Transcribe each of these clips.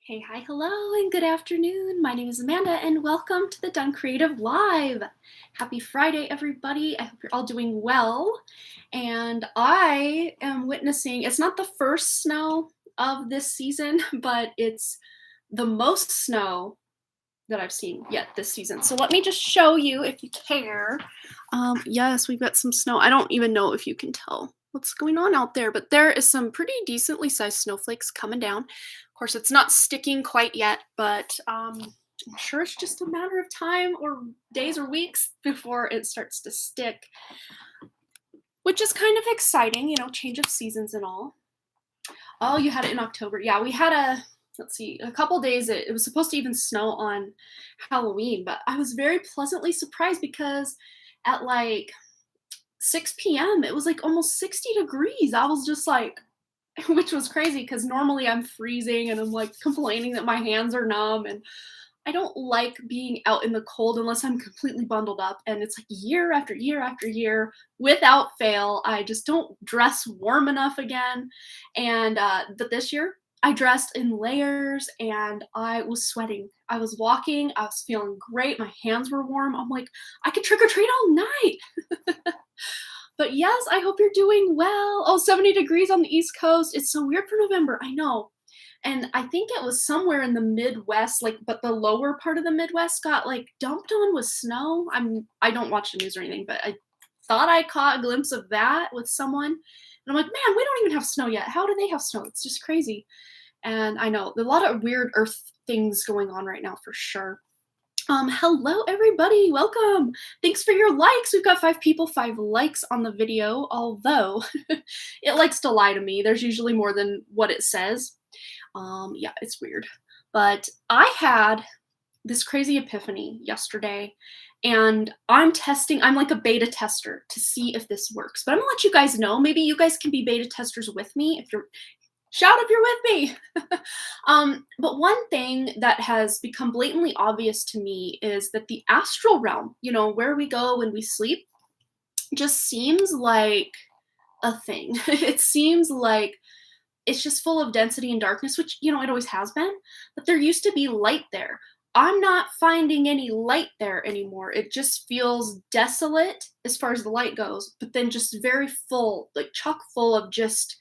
Hey, hi, hello, and good afternoon. My name is Amanda, and welcome to the Done Creative Live. Happy Friday, everybody. I hope you're all doing well. And I am witnessing, it's not the first snow of this season, but it's the most snow that I've seen yet this season. So let me just show you if you care. Yes, we've got some snow. I don't even know if you can tell what's going on out there, but there is some pretty decently sized snowflakes coming down. Of course, it's not sticking quite yet, but I'm sure it's just a matter of time or days or weeks before it starts to stick, which is kind of exciting, change of seasons and all. Oh, you had it in October. Yeah, we had let's see, a couple days. It was supposed to even snow on Halloween, but I was very pleasantly surprised because at like 6 p.m., it was like almost 60 degrees. I was just like, which was crazy because normally I'm freezing and I'm like complaining that my hands are numb and I don't like being out in the cold unless I'm completely bundled up. And it's like year after year after year, without fail, I just don't dress warm enough again. And but this year, I dressed in layers and I was sweating. I was walking, I was feeling great. My hands were warm. I'm like, I could trick or treat all night. But yes, I hope you're doing well. Oh, 70 degrees on the East Coast. It's so weird for November. I know. And I think it was somewhere in the Midwest, like, but the lower part of the Midwest got like dumped on with snow. I don't watch the news or anything, but I thought I caught a glimpse of that with someone. And I'm like, man, we don't even have snow yet. How do they have snow? It's just crazy. And I know there's a lot of weird earth things going on right now for sure. Hello everybody, welcome. Thanks for your likes. We've got 5 people, 5 likes on the video, although it likes to lie to me. There's usually more than what it says. Yeah, it's weird. But I had this crazy epiphany yesterday, and I'm like a beta tester to see if this works. But I'm gonna let you guys know. Maybe you guys can be beta testers with me if you're shout if you're with me. But one thing that has become blatantly obvious to me is that the astral realm, where we go when we sleep, just seems like a thing. It seems like it's just full of density and darkness, which, it always has been, but there used to be light there. I'm not finding any light there anymore. It just feels desolate as far as the light goes, but then just very full, like chock full of just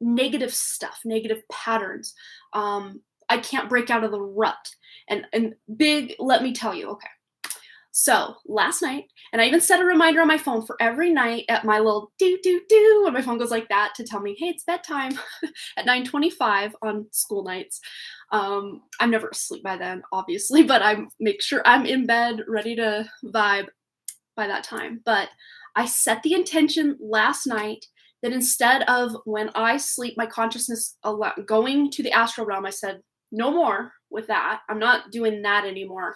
negative stuff, negative patterns. I can't break out of the rut. And big, let me tell you, okay. So last night, and I even set a reminder on my phone for every night at my little do when my phone goes like that to tell me, hey, it's bedtime at 9:25 on school nights. I'm never asleep by then, obviously, but I make sure I'm in bed ready to vibe by that time. But I set the intention last night that instead of when I sleep, my consciousness going to the astral realm, I said, no more with that. I'm not doing that anymore.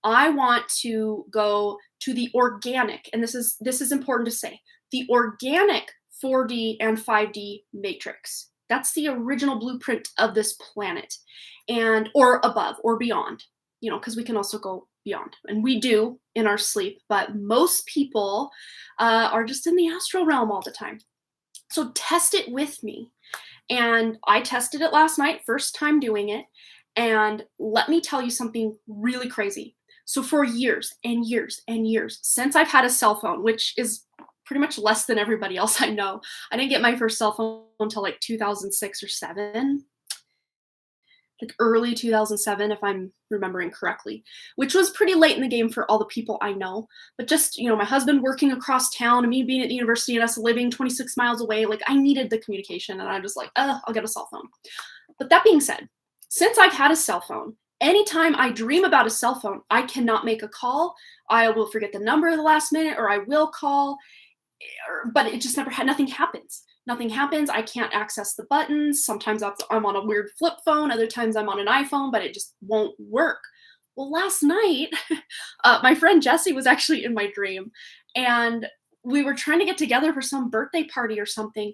I want to go to the organic, and this is important to say, the organic 4D and 5D matrix. That's the original blueprint of this planet, and or above or beyond, because we can also go beyond, and we do in our sleep, but most people are just in the astral realm all the time. So test it with me. And I tested it last night, first time doing it. And let me tell you something really crazy. So for years and years and years, since I've had a cell phone, which is pretty much less than everybody else I know, I didn't get my first cell phone until like 2006 or 7, like early 2007, if I'm remembering correctly, which was pretty late in the game for all the people I know. But just, my husband working across town and me being at the university and us living 26 miles away, like I needed the communication, and I'm just like, I'll get a cell phone. But that being said, since I've had a cell phone, anytime I dream about a cell phone, I cannot make a call. I will forget the number at the last minute, or I will call, but it just nothing happens. Nothing happens. I can't access the buttons. Sometimes I'm on a weird flip phone. Other times I'm on an iPhone, but it just won't work. Well, last night, my friend Jessie was actually in my dream, and we were trying to get together for some birthday party or something,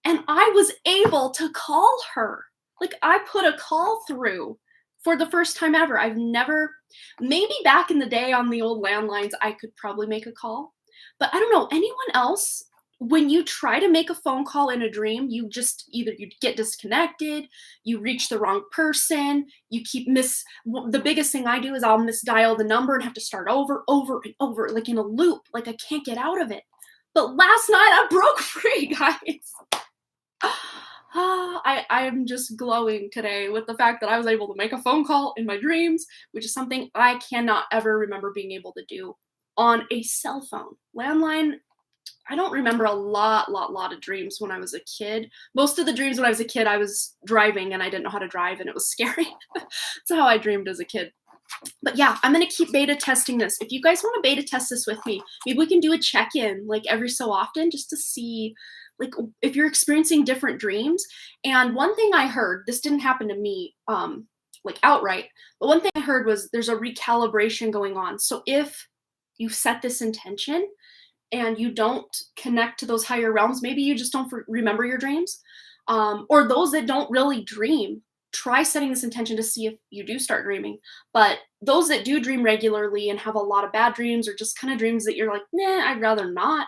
and I was able to call her. Like, I put a call through for the first time ever. I've never, maybe back in the day on the old landlines, I could probably make a call, but I don't know anyone else when you try to make a phone call in a dream, you just either you get disconnected, you reach the wrong person, you keep the biggest thing I do is I'll misdial the number and have to start over and over, like in a loop, like I can't get out of it. But last night I broke free, guys. I'm just glowing today with the fact that I was able to make a phone call in my dreams, which is something I cannot ever remember being able to do on a cell phone. Landline, I don't remember a lot of dreams when I was a kid. Most of the dreams when I was a kid, I was driving and I didn't know how to drive and it was scary. That's how I dreamed as a kid. But yeah, I'm going to keep beta testing this. If you guys want to beta test this with me, maybe we can do a check-in like every so often just to see like if you're experiencing different dreams. And one thing I heard, this didn't happen to me like outright, but one thing I heard was there's a recalibration going on. So if you set this intention and you don't connect to those higher realms, maybe you just don't remember your dreams, or those that don't really dream, try setting this intention to see if you do start dreaming. But those that do dream regularly and have a lot of bad dreams or just kind of dreams that you're like, nah, I'd rather not.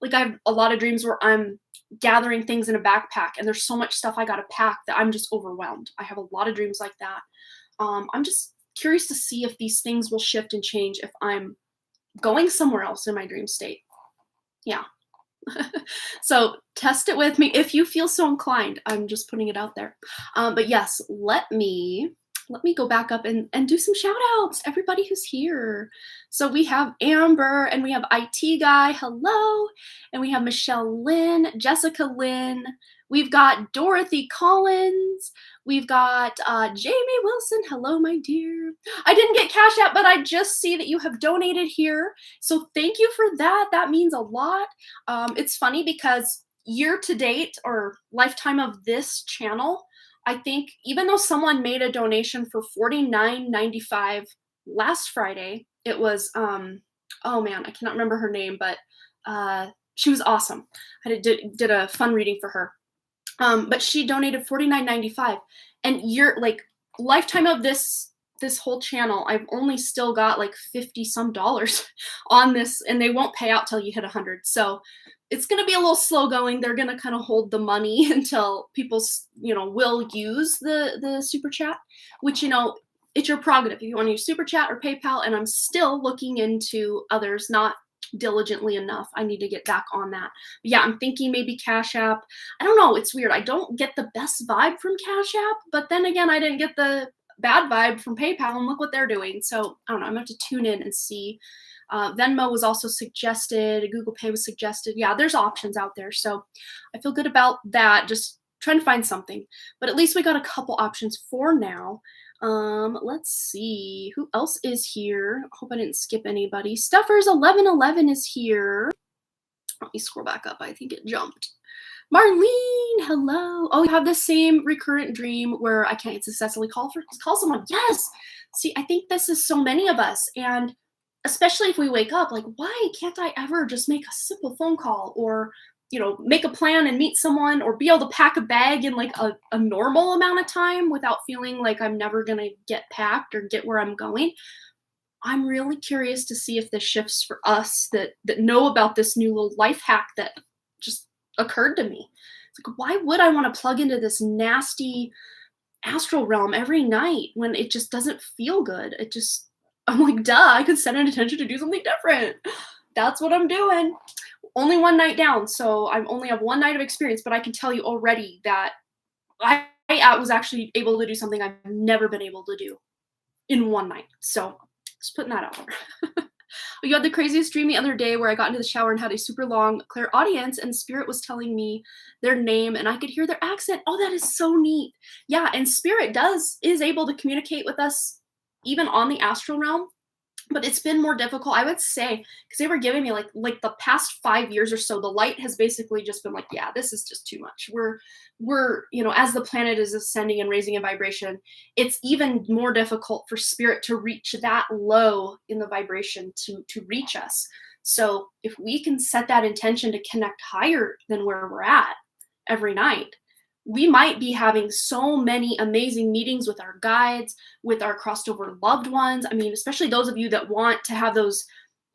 Like I have a lot of dreams where I'm gathering things in a backpack and there's so much stuff I got to pack that I'm just overwhelmed. I have a lot of dreams like that. I'm just curious to see if these things will shift and change if I'm going somewhere else in my dream state. Yeah. So test it with me if you feel so inclined. I'm just putting it out there. But yes, let me go back up and do some shout outs. Everybody who's here. So we have Amber and we have IT Guy. Hello. And we have Michelle Lynn, Jessica Lynn. We've got Dorothy Collins. We've got Jamie Wilson. Hello, my dear. I didn't get Cash App, but I just see that you have donated here. So thank you for that. That means a lot. It's funny because year to date or lifetime of this channel, I think even though someone made a donation for $49.95 last Friday, it was, oh man, I cannot remember her name, but she was awesome. I did a fun reading for her. But she donated $49.95, and you're like lifetime of this whole channel, I've only still got like $50 some on this, and they won't pay out till you hit 100. So it's going to be a little slow going. They're going to kind of hold the money until people, will use the super chat, which, it's your prerogative if you want to use super chat or PayPal. And I'm still looking into others, not diligently enough. I need to get back on that. But yeah, I'm thinking maybe Cash App. I don't know. It's weird. I don't get the best vibe from Cash App, but then again, I didn't get the bad vibe from PayPal, and look what they're doing. So I don't know. I'm going to have to tune in and see. Venmo was also suggested. Google Pay was suggested. Yeah, there's options out there. So I feel good about that. Just trying to find something. But at least we got a couple options for now. Let's see who else is here. Hope I didn't skip anybody. Stuffers 1111 is here. Let me scroll back up. I think it jumped. Marlene, hello. Oh, you have the same recurrent dream where I can't successfully call someone. Yes. See, I think this is so many of us, and especially if we wake up like, why can't I ever just make a simple phone call or make a plan and meet someone, or be able to pack a bag in like a normal amount of time without feeling like I'm never going to get packed or get where I'm going. I'm really curious to see if this shifts for us that know about this new little life hack that just occurred to me. It's like, why would I want to plug into this nasty astral realm every night when it just doesn't feel good? I'm like, duh, I could set an intention to do something different. That's what I'm doing. Only one night down, so I only have one night of experience, but I can tell you already that I was actually able to do something I've never been able to do in one night. So just putting that out there. You had the craziest dream the other day where I got into the shower and had a super long clairaudience, and Spirit was telling me their name and I could hear their accent. Oh, that is so neat. Yeah, and Spirit is able to communicate with us even on the astral realm. But it's been more difficult, I would say, because they were giving me like the past 5 years or so, the light has basically just been like, yeah, this is just too much. We're as the planet is ascending and raising in vibration, it's even more difficult for Spirit to reach that low in the vibration to reach us. So if we can set that intention to connect higher than where we're at every night, we might be having so many amazing meetings with our guides, with our crossed over loved ones. I mean, especially those of you that want to have those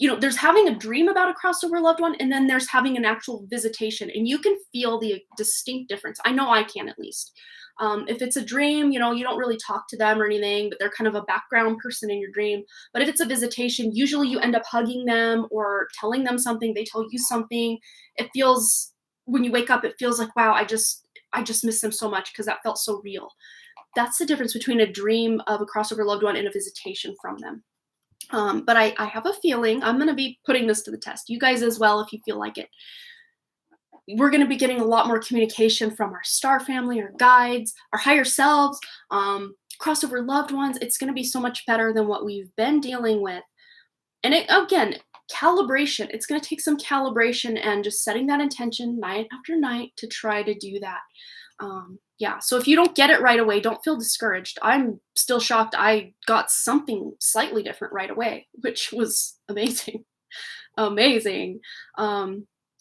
there's having a dream about a crossover loved one, and then there's having an actual visitation, and you can feel the distinct difference. I know I can, at least. If it's a dream, you don't really talk to them or anything, but they're kind of a background person in your dream. But if it's a visitation, usually you end up hugging them or telling them something. They tell you something. It feels, when you wake up, it feels like, wow, I just miss them so much because that felt so real. That's the difference between a dream of a crossover loved one and a visitation from them. But I have a feeling I'm going to be putting this to the test. You guys as well, if you feel like it. We're going to be getting a lot more communication from our star family, our guides, our higher selves, crossover loved ones. It's going to be so much better than what we've been dealing with. And again, calibration. It's going to take some calibration and just setting that intention night after night to try to do that. Yeah, so if you don't get it right away, don't feel discouraged. I'm still shocked I got something slightly different right away, which was amazing. Amazing.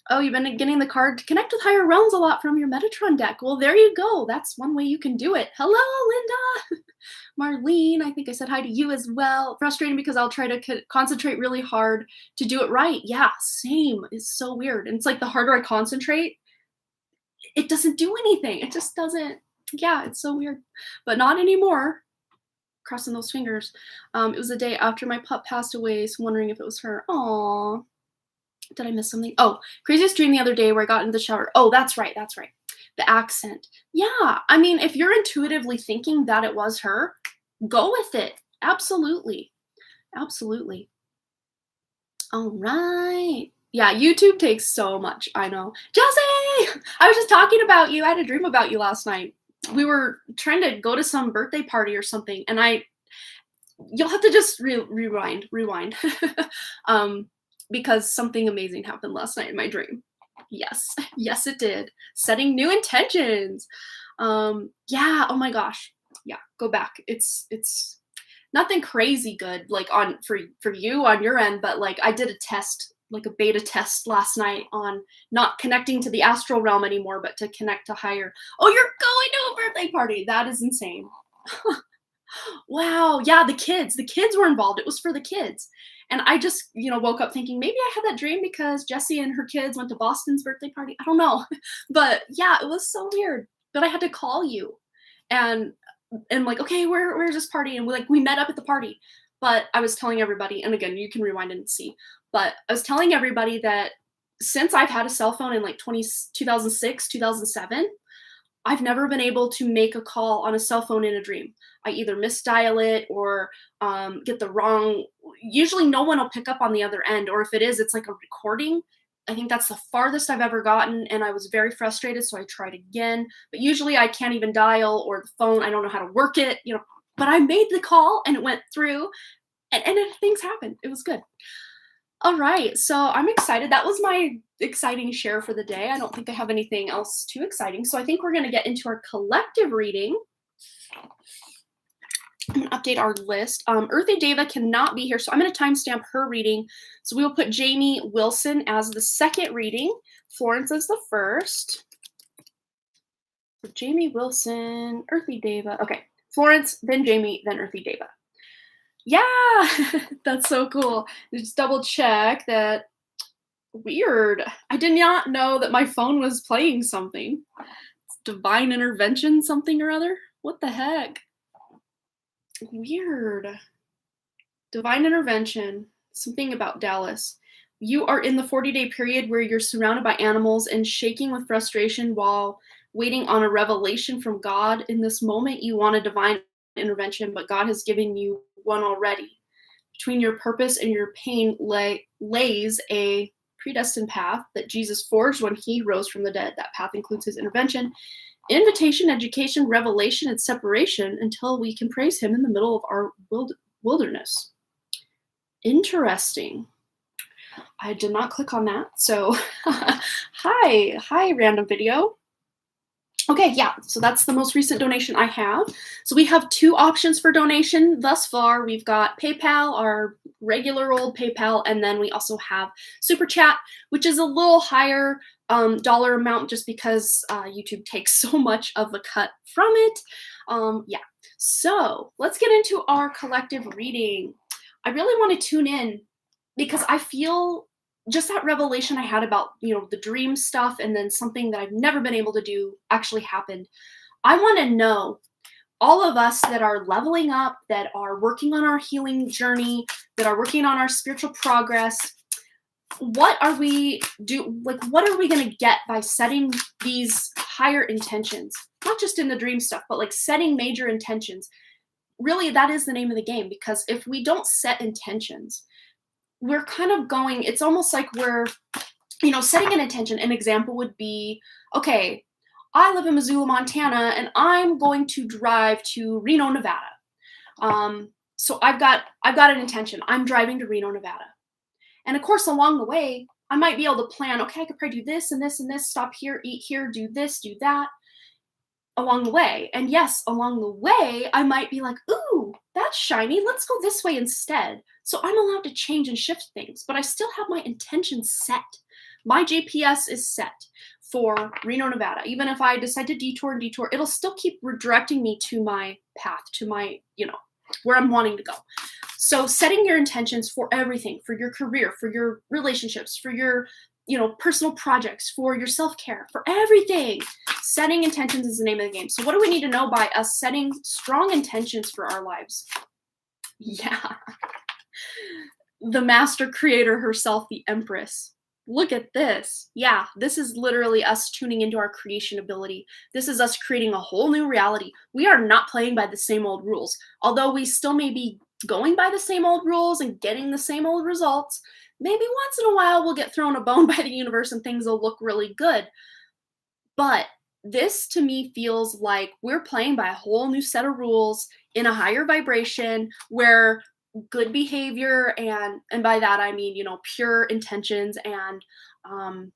Oh, you've been getting the card to connect with higher realms a lot from your Metatron deck. Well, there you go. That's one way you can do it. Hello, Linda. Marlene, I think I said hi to you as well. Frustrating because I'll try to concentrate really hard to do it right. Yeah, same. It's so weird. And it's like the harder I concentrate, it doesn't do anything. It just doesn't. Yeah, it's so weird. But not anymore. Crossing those fingers. It was the day after my pup passed away, so wondering if it was her. Aww. Did I miss something? Oh, craziest dream the other day where I got in the shower. Oh, that's right. That's right. The accent. Yeah. I mean, if you're intuitively thinking that it was her, go with it. Absolutely. Absolutely. All right. Yeah, YouTube takes so much. I know. Jesse! I was just talking about you. I had a dream about you last night. We were trying to go to some birthday party or something, and you'll have to just rewind. Because something amazing happened last night in my dream. Yes, yes, it did. Setting new intentions. Yeah. Oh my gosh. Yeah. Go back. It's nothing crazy good like for you on your end, but like I did a test, like a beta test last night on not connecting to the astral realm anymore, but to connect to higher. Oh, you're going to a birthday party. That is insane. Wow. Yeah, the kids were involved. It was for the kids. And I just, woke up thinking maybe I had that dream because Jessie and her kids went to Boston's birthday party. I don't know. But yeah, it was so weird. But I had to call you and like, okay, where's this party? And we met up at the party. But I was telling everybody, and again, you can rewind and see, but I was telling everybody that since I've had a cell phone in like 2006, 2007, I've never been able to make a call on a cell phone in a dream. I either misdial it or get the wrong. Usually no one will pick up on the other end, or if it is, it's like a recording. I think that's the farthest I've ever gotten, and I was very frustrated, so I tried again. But usually I can't even dial, or the phone, I don't know how to work it, But I made the call, and it went through, and things happened. It was good. All right, so I'm excited. That was my exciting share for the day. I don't think I have anything else too exciting, so I think we're going to get into our collective reading. I'm going to update our list. Earthy Deva cannot be here, so I'm going to timestamp her reading. So we will put Jamie Wilson as the second reading. Florence as the first. So Jamie Wilson, Earthy Deva. Okay, Florence, then Jamie, then Earthy Deva. Yeah, that's so cool. Just double check that. Weird. I did not know that my phone was playing something. It's divine intervention something or other. What the heck? Weird. Divine intervention. Something about Dallas. You are in the 40-day period where you're surrounded by animals and shaking with frustration while waiting on a revelation from God. In this moment, you want a divine intervention, but God has given you one already. Between your purpose and your pain lays a predestined path that Jesus forged when he rose from the dead. That path includes his intervention, invitation, education, revelation, and separation until we can praise him in the middle of our wilderness. Interesting. I did not click on that. So hi, random video. Okay, yeah, so that's the most recent donation I have. So we have two options for donation thus far. We've got PayPal, our regular old PayPal, and then we also have SuperChat, which is a little higher dollar amount just because YouTube takes so much of a cut from it. Yeah, so let's get into our collective reading. I really want to tune in because I feel just that revelation I had about, the dream stuff, and then something that I've never been able to do actually happened. I want to know, all of us that are leveling up, that are working on our healing journey, that are working on our spiritual progress, what are we what are we going to get by setting these higher intentions? Not just in the dream stuff, but like setting major intentions. Really, that is the name of the game, because if we don't set intentions, we're kind of going, it's almost like we're, setting an intention. An example would be, okay, I live in Missoula, Montana, and I'm going to drive to Reno, Nevada. So I've got an intention. I'm driving to Reno, Nevada. And of course, along the way, I might be able to plan, okay, I could probably do this and this and this, stop here, eat here, do this, do that along the way. And yes, along the way, I might be like, ooh, that's shiny. Let's go this way instead. So I'm allowed to change and shift things, but I still have my intention set. My GPS is set for Reno, Nevada. Even if I decide to detour, it'll still keep redirecting me to my path, to my, where I'm wanting to go. So setting your intentions for everything, for your career, for your relationships, for your, personal projects, for your self-care, for everything. Setting intentions is the name of the game. So what do we need to know by us setting strong intentions for our lives? Yeah. The master creator herself, the Empress. Look at this. Yeah, this is literally us tuning into our creation ability. This is us creating a whole new reality. We are not playing by the same old rules. Although we still may be going by the same old rules and getting the same old results, maybe once in a while we'll get thrown a bone by the universe and things will look really good. But this to me feels like we're playing by a whole new set of rules in a higher vibration, where good behavior, and by that I mean, pure intentions and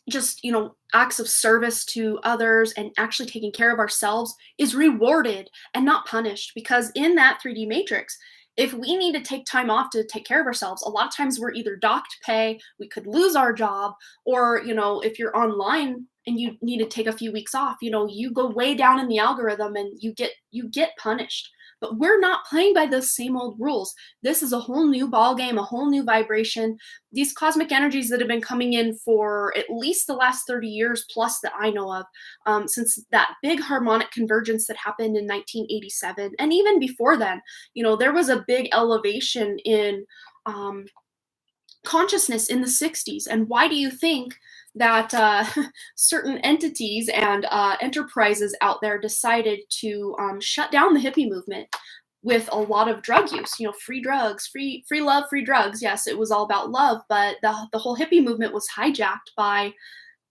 just, acts of service to others and actually taking care of ourselves is rewarded and not punished. Because in that 3D matrix, if we need to take time off to take care of ourselves, a lot of times we're either docked pay, we could lose our job, or, if you're online and you need to take a few weeks off, you go way down in the algorithm and you get punished. But we're not playing by those same old rules. This is a whole new ball game, a whole new vibration. These cosmic energies that have been coming in for at least the last 30 years plus that I know of, since that big harmonic convergence that happened in 1987. And even before then, there was a big elevation in consciousness in the 60s. And why do you think that certain entities and enterprises out there decided to shut down the hippie movement with a lot of drug use? Free drugs, free love, free drugs. Yes, it was all about love, but the whole hippie movement was hijacked by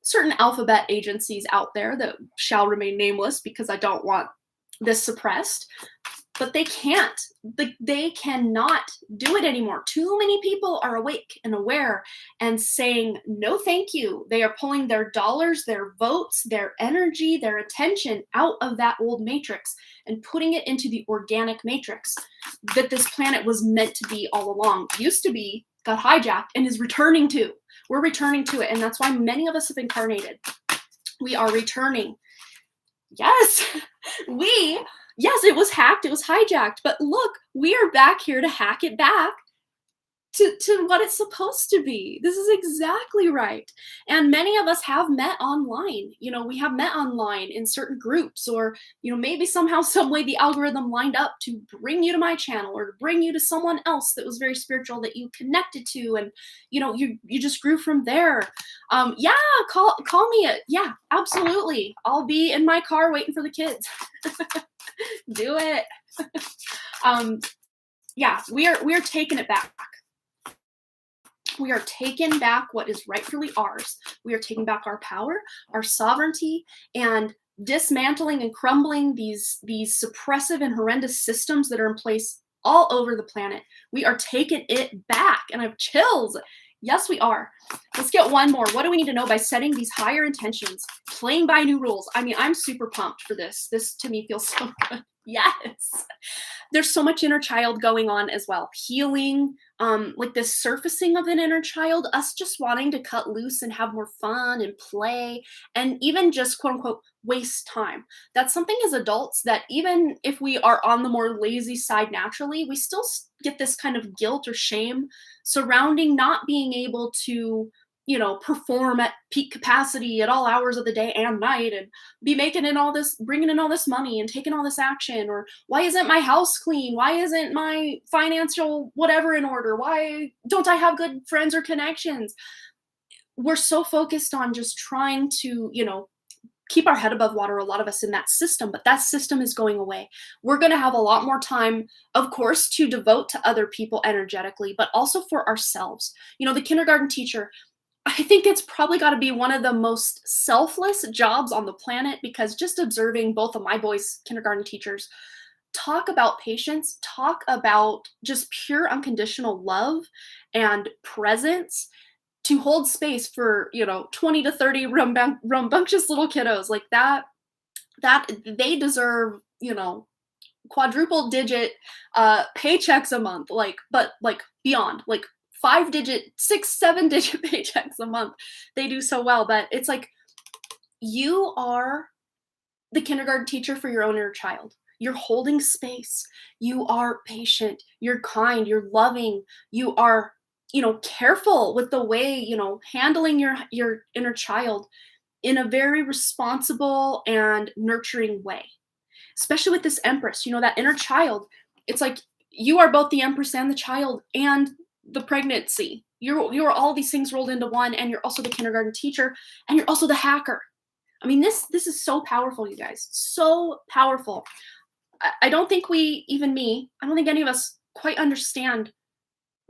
certain alphabet agencies out there that shall remain nameless because I don't want this suppressed. But they can't. They cannot do it anymore. Too many people are awake and aware and saying, no, thank you. They are pulling their dollars, their votes, their energy, their attention out of that old matrix and putting it into the organic matrix that this planet was meant to be all along. Used to be, got hijacked, and is returning to. We're returning to it. And that's why many of us have incarnated. We are returning. Yes, yes, it was hacked, it was hijacked, but look, we are back here to hack it back to what it's supposed to be. This is exactly right. And many of us have met online. We have met online in certain groups, or, maybe somehow, some way the algorithm lined up to bring you to my channel or to bring you to someone else that was very spiritual that you connected to. And, you just grew from there. Yeah, call me. Yeah, absolutely. I'll be in my car waiting for the kids. Do it. Yeah, we are taking it back. We are taking back what is rightfully ours. We are taking back our power, our sovereignty, and dismantling and crumbling these suppressive and horrendous systems that are in place all over the planet. We are taking it back, and I have chills. Yes, we are. Let's get one more. What do we need to know by setting these higher intentions, playing by new rules? I mean, I'm super pumped for this. This to me feels so good. Yes. There's so much inner child going on as well. Healing, like this surfacing of an inner child, us just wanting to cut loose and have more fun and play and even just quote unquote waste time. That's something as adults that even if we are on the more lazy side naturally, we still get this kind of guilt or shame surrounding not being able to, perform at peak capacity at all hours of the day and night and be making in all this, bringing in all this money and taking all this action. Or why isn't my house clean? Why isn't my financial whatever in order? Why don't I have good friends or connections? We're so focused on just trying to, keep our head above water, a lot of us in that system, but that system is going away. We're going to have a lot more time, of course, to devote to other people energetically, but also for ourselves. The kindergarten teacher, I think it's probably got to be one of the most selfless jobs on the planet, because just observing both of my boys' kindergarten teachers talk about patience, talk about just pure unconditional love and presence to hold space for, 20 to 30 rambunctious little kiddos like that they deserve, quadruple digit paychecks a month, but beyond, 5-digit, 6-7-digit paychecks a month. They do so well. But it's like, you are the kindergarten teacher for your own inner child. You're holding space. You are patient. You're kind. You're loving. You are, careful with the way, handling your inner child in a very responsible and nurturing way. Especially with this empress, that inner child. It's like you are both the empress and the child and the pregnancy. You're all these things rolled into one, and you're also the kindergarten teacher, and you're also the hacker. I mean, this is so powerful, you guys. So powerful. I don't think I don't think any of us quite understand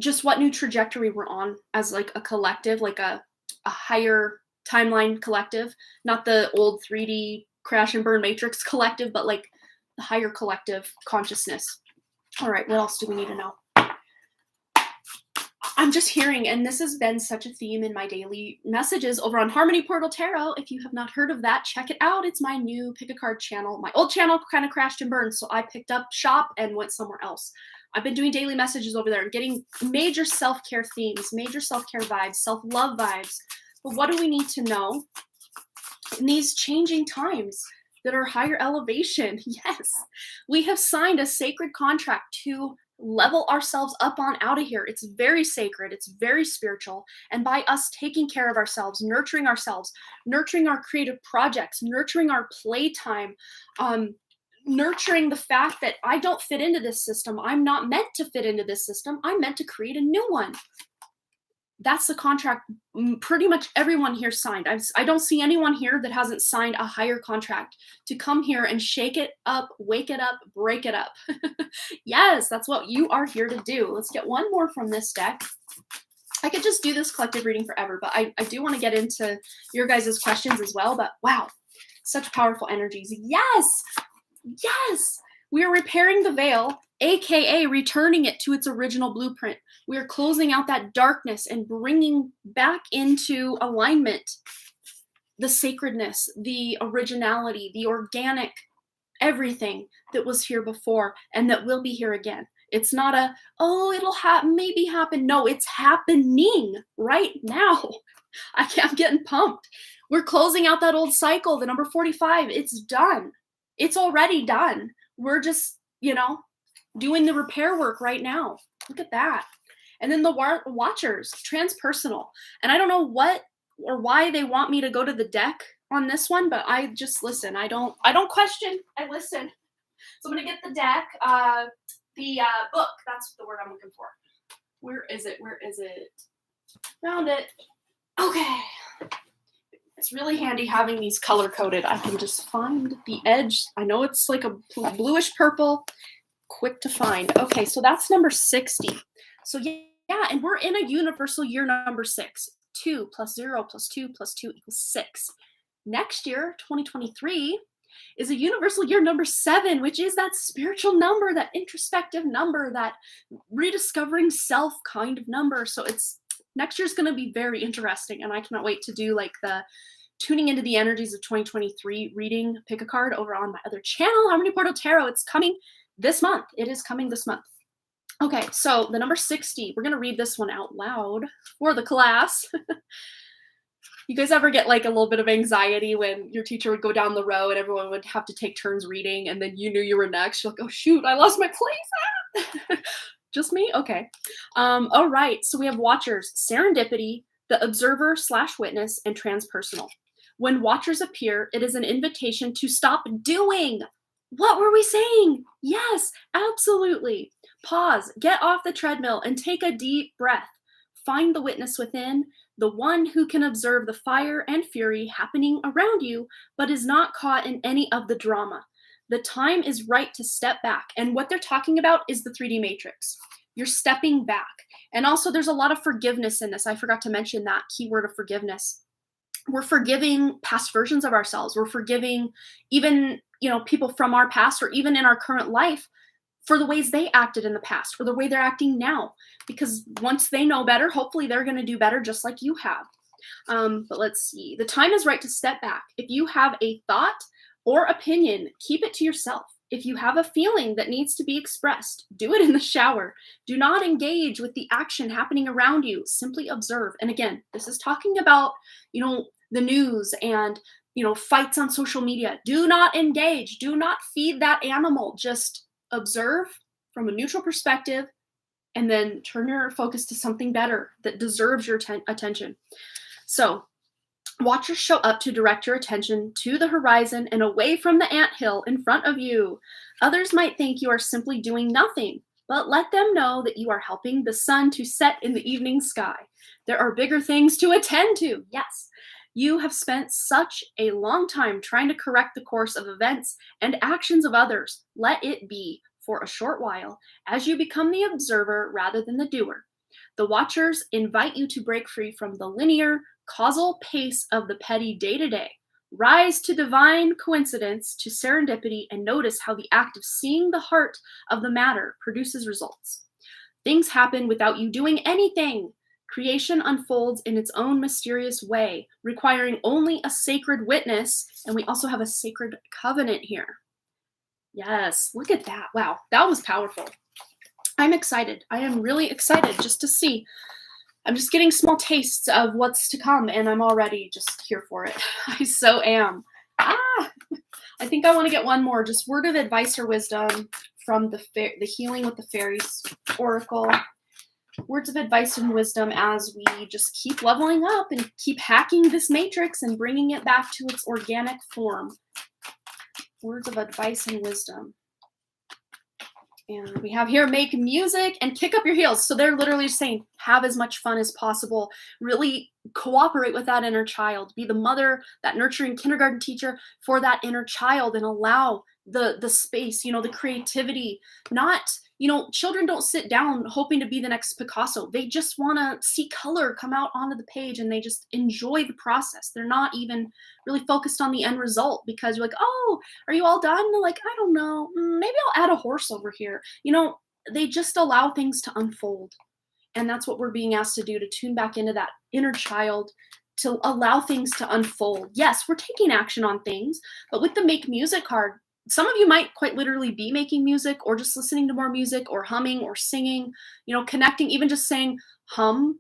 just what new trajectory we're on as like a collective, like a higher timeline collective, not the old 3D crash and burn matrix collective, but like the higher collective consciousness. All right, what else do we need to know? I'm just hearing, and this has been such a theme in my daily messages over on Harmony Portal Tarot. If you have not heard of that, check it out. It's my new pick a card channel. My old channel kind of crashed and burned, so I picked up shop and went somewhere else. I've been doing daily messages over there and getting major self-care themes, major self-care vibes, self-love vibes. But what do we need to know in these changing times that are higher elevation? Yes, we have signed a sacred contract to level ourselves up on out of here. It's very sacred. It's very spiritual. And by us taking care of ourselves, nurturing our creative projects, nurturing our playtime, nurturing the fact that I don't fit into this system. I'm not meant to fit into this system. I'm meant to create a new one. That's the contract pretty much everyone here signed. I don't see anyone here that hasn't signed a higher contract to come here and shake it up, wake it up, break it up. Yes, that's what you are here to do. Let's get one more from this deck. I could just do this collective reading forever, but I do want to get into your guys' questions as well. But wow, such powerful energies. Yes, yes. We are repairing the veil, aka returning it to its original blueprint. We are closing out that darkness and bringing back into alignment the sacredness, the originality, the organic, everything that was here before and that will be here again. It's not it'll maybe happen. No, it's happening right now. I'm getting pumped. We're closing out that old cycle, the number 45. It's done. It's already done. We're just, doing the repair work right now. Look at that. And then the watchers, transpersonal. And I don't know what or why they want me to go to the deck on this one, but I just listen. I don't question. I listen. So I'm going to get the deck, the book. That's the word I'm looking for. Where is it? Found it. Okay. It's really handy having these color-coded. I can just find the edge. I know it's like a bluish purple. Quick to find. Okay, so that's number 60. So yeah, and we're in a universal year number 6. 2 plus 0 plus 2 plus 2 equals 6. Next year, 2023, is a universal year number 7, which is that spiritual number, that introspective number, that rediscovering self kind of number. So next year's going to be very interesting, and I cannot wait to do like the tuning into the energies of 2023 reading, pick a card over on my other channel, Harmony Portal Tarot. It's coming this month. It is coming this month. Okay, so the number 60, we're going to read this one out loud for the class. You guys ever get like a little bit of anxiety when your teacher would go down the row and everyone would have to take turns reading and then you knew you were next? You're like, oh shoot, I lost my place. Just me? Okay. All right. So we have watchers, serendipity, the observer slash witness, and transpersonal. When watchers appear, it is an invitation to stop doing. What were we saying? Yes, absolutely. Pause, get off the treadmill, and take a deep breath. Find the witness within, the one who can observe the fire and fury happening around you, but is not caught in any of the drama. The time is right to step back. And what they're talking about is the 3D matrix. You're stepping back. And also, there's a lot of forgiveness in this. I forgot to mention that keyword of forgiveness. We're forgiving past versions of ourselves. We're forgiving even, people from our past or even in our current life for the ways they acted in the past or the way they're acting now. Because once they know better, hopefully they're going to do better just like you have. But let's see. The time is right to step back. If you have a thought or opinion, keep it to yourself. If you have a feeling that needs to be expressed, do it in the shower. Do not engage with the action happening around you. Simply observe. And again, this is talking about, the news and, fights on social media. Do not engage. Do not feed that animal. Just observe from a neutral perspective and then turn your focus to something better that deserves your attention. So, watchers show up to direct your attention to the horizon and away from the anthill in front of you. Others might think you are simply doing nothing, but let them know that you are helping the sun to set in the evening sky. There are bigger things to attend to. Yes. You have spent such a long time trying to correct the course of events and actions of others. Let it be for a short while as you become the observer rather than the doer. The watchers invite you to break free from the linear, causal pace of the petty day-to-day. Rise to divine coincidence, to serendipity, and notice how the act of seeing the heart of the matter produces results. Things happen without you doing anything. Creation unfolds in its own mysterious way, requiring only a sacred witness, and we also have a sacred covenant here. Yes, look at that. Wow, that was powerful. I'm excited. I am really excited just to see. I'm just getting small tastes of what's to come, and I'm already just here for it. I so am. I think I want to get one more. Just word of advice or wisdom from the Healing with the Fairies Oracle. Words of advice and wisdom as we just keep leveling up and keep hacking this matrix and bringing it back to its organic form. Words of advice and wisdom. And we have here, make music and kick up your heels. So they're literally saying, have as much fun as possible. Really cooperate with that inner child. Be the mother, that nurturing kindergarten teacher for that inner child and allow the space, the creativity. Not, children don't sit down hoping to be the next Picasso. They just want to see color come out onto the page and they just enjoy the process. They're not even really focused on the end result because you're like, oh, are you all done? And they're like, I don't know. Maybe I'll add a horse over here. They just allow things to unfold. And that's what we're being asked to do, to tune back into that inner child, to allow things to unfold. Yes, we're taking action on things, but with the make music card, some of you might quite literally be making music or just listening to more music or humming or singing, connecting, even just saying hum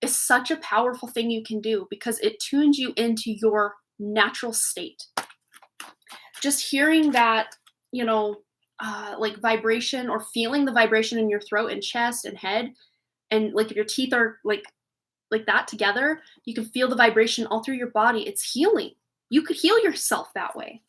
is such a powerful thing you can do because it tunes you into your natural state. Just hearing that, like vibration or feeling the vibration in your throat and chest and head, and like if your teeth are like that together, you can feel the vibration all through your body. It's healing. You could heal yourself that way.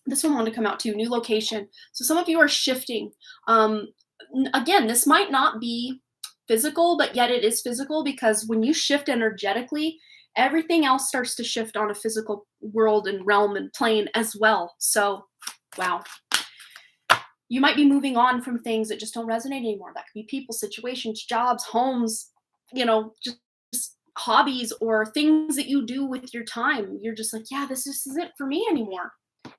This one wanted to come out too, new location. So some of you are shifting. Again, this might not be physical, but yet it is physical because when you shift energetically, everything else starts to shift on a physical world and realm and plane as well. So, wow. You might be moving on from things that just don't resonate anymore. That could be people, situations, jobs, homes, just hobbies or things that you do with your time. You're just like, yeah, this just isn't for me anymore.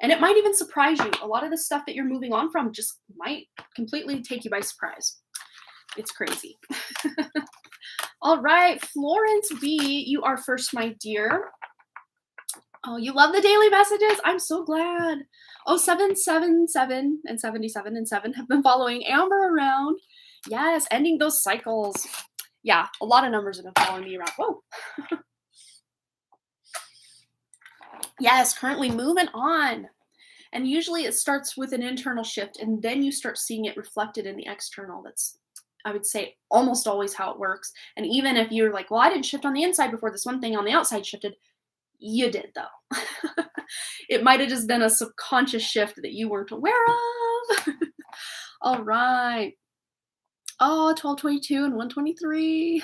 And it might even surprise you. A lot of the stuff that you're moving on from just might completely take you by surprise. It's crazy. All right, Florence B., you are first, my dear. Oh, you love the daily messages? I'm so glad. Oh, 777 and 77 and 7 have been following Amber around. Yes, ending those cycles. Yeah, a lot of numbers have been following me around. Whoa. Yes, currently moving on. And usually it starts with an internal shift and then you start seeing it reflected in the external. That's, I would say, almost always how it works. And even if you're like, well, I didn't shift on the inside before this one thing on the outside shifted, you did though. It might have just been a subconscious shift that you weren't aware of. All right. Oh, 1222 and 123.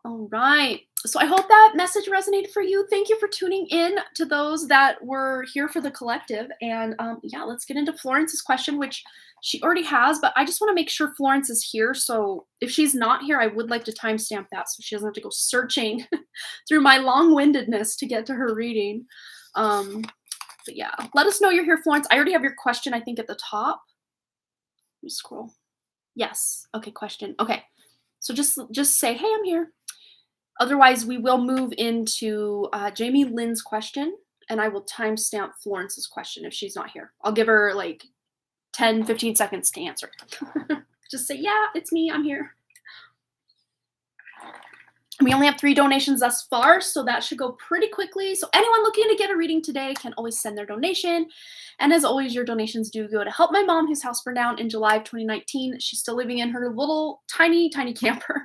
All right. So I hope that message resonated for you. Thank you for tuning in to those that were here for the collective. And yeah, let's get into Florence's question, which she already has, but I just want to make sure Florence is here. So if she's not here, I would like to timestamp that so she doesn't have to go searching through my long-windedness to get to her reading. But yeah, let us know you're here, Florence. I already have your question, I think, at the top. Let me scroll. Yes. Okay, question. Okay. So just say, hey, I'm here. Otherwise, we will move into Jamie Lynn's question, and I will timestamp Florence's question if she's not here. I'll give her like 10, 15 seconds to answer. Just say, yeah, it's me, I'm here. We only have 3 donations thus far, so that should go pretty quickly. So anyone looking to get a reading today can always send their donation. And as always, your donations do go to help my mom, whose house burned down in July of 2019. She's still living in her little tiny camper.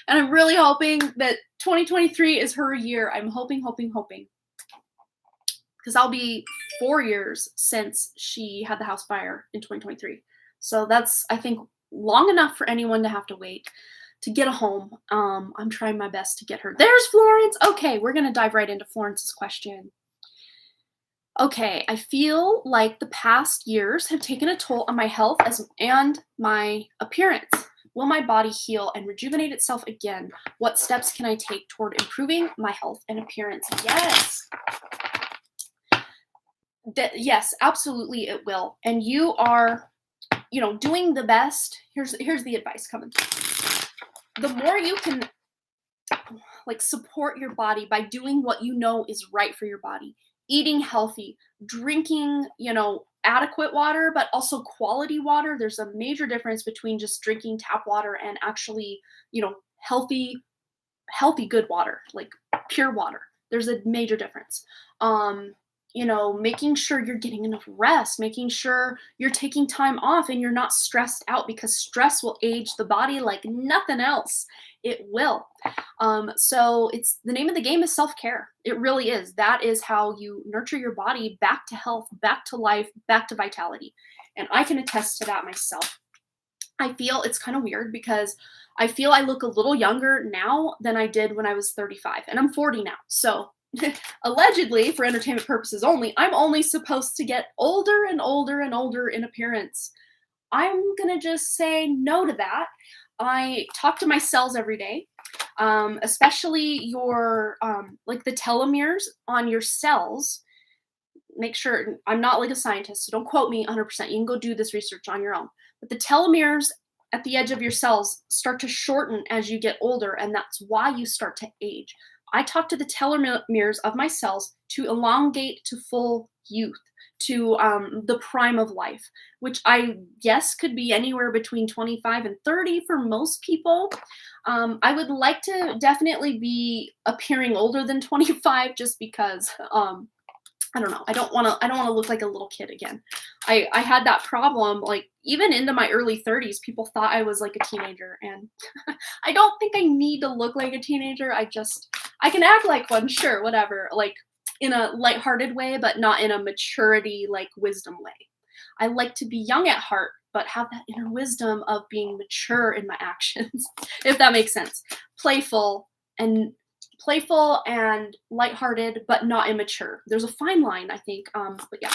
And I'm really hoping that 2023 is her year. I'm hoping. Because I'll be 4 years since she had the house fire in 2023. So that's, I think, long enough for anyone to have to wait to get a home. I'm trying my best to get her. There's Florence. Okay, we're going to dive right into Florence's question. Okay, I feel like the past years have taken a toll on my health and my appearance. Will my body heal and rejuvenate itself again? What steps can I take toward improving my health and appearance? Yes. Yes, absolutely it will. And you are, doing the best. Here's the advice coming through. The more you can support your body by doing what you know is right for your body, eating healthy, drinking, adequate water, but also quality water. There's a major difference between just drinking tap water and actually, healthy, good water, like pure water. There's a major difference. Making sure you're getting enough rest, making sure you're taking time off and you're not stressed out, because stress will age the body like nothing else. It will. So it's the name of the game is self-care. It really is. That is how you nurture your body back to health, back to life, back to vitality. And I can attest to that myself. I feel it's kind of weird because I feel I look a little younger now than I did when I was 35, and I'm 40 now. So allegedly, for entertainment purposes only, I'm only supposed to get older and older and older in appearance. I'm gonna just say no to that. I talk to my cells every day, especially your the telomeres on your cells. Make sure, I'm not like a scientist, so don't quote me 100%. You can go do this research on your own. But the telomeres at the edge of your cells start to shorten as you get older, and that's why you start to age. I talk to the telomeres of my cells to elongate to full youth, to the prime of life, which I guess could be anywhere between 25 and 30 for most people. I would like to definitely be appearing older than 25, just because I don't know. I don't want to look like a little kid again. I had that problem, like even into my early 30s, people thought I was like a teenager, and I don't think I need to look like a teenager. I can act like one, sure, whatever, like in a lighthearted way, but not in a maturity, like wisdom way. I like to be young at heart, but have that inner wisdom of being mature in my actions, if that makes sense. Playful and lighthearted, but not immature. There's a fine line, I think. But yeah.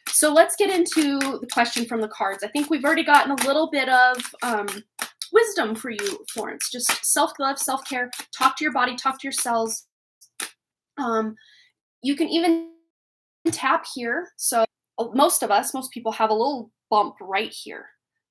So let's get into the question from the cards. I think we've already gotten a little bit of wisdom for you, Florence. Just self-love, self-care. Talk to your body. Talk to your cells. You can even tap here. So most people have a little bump right here.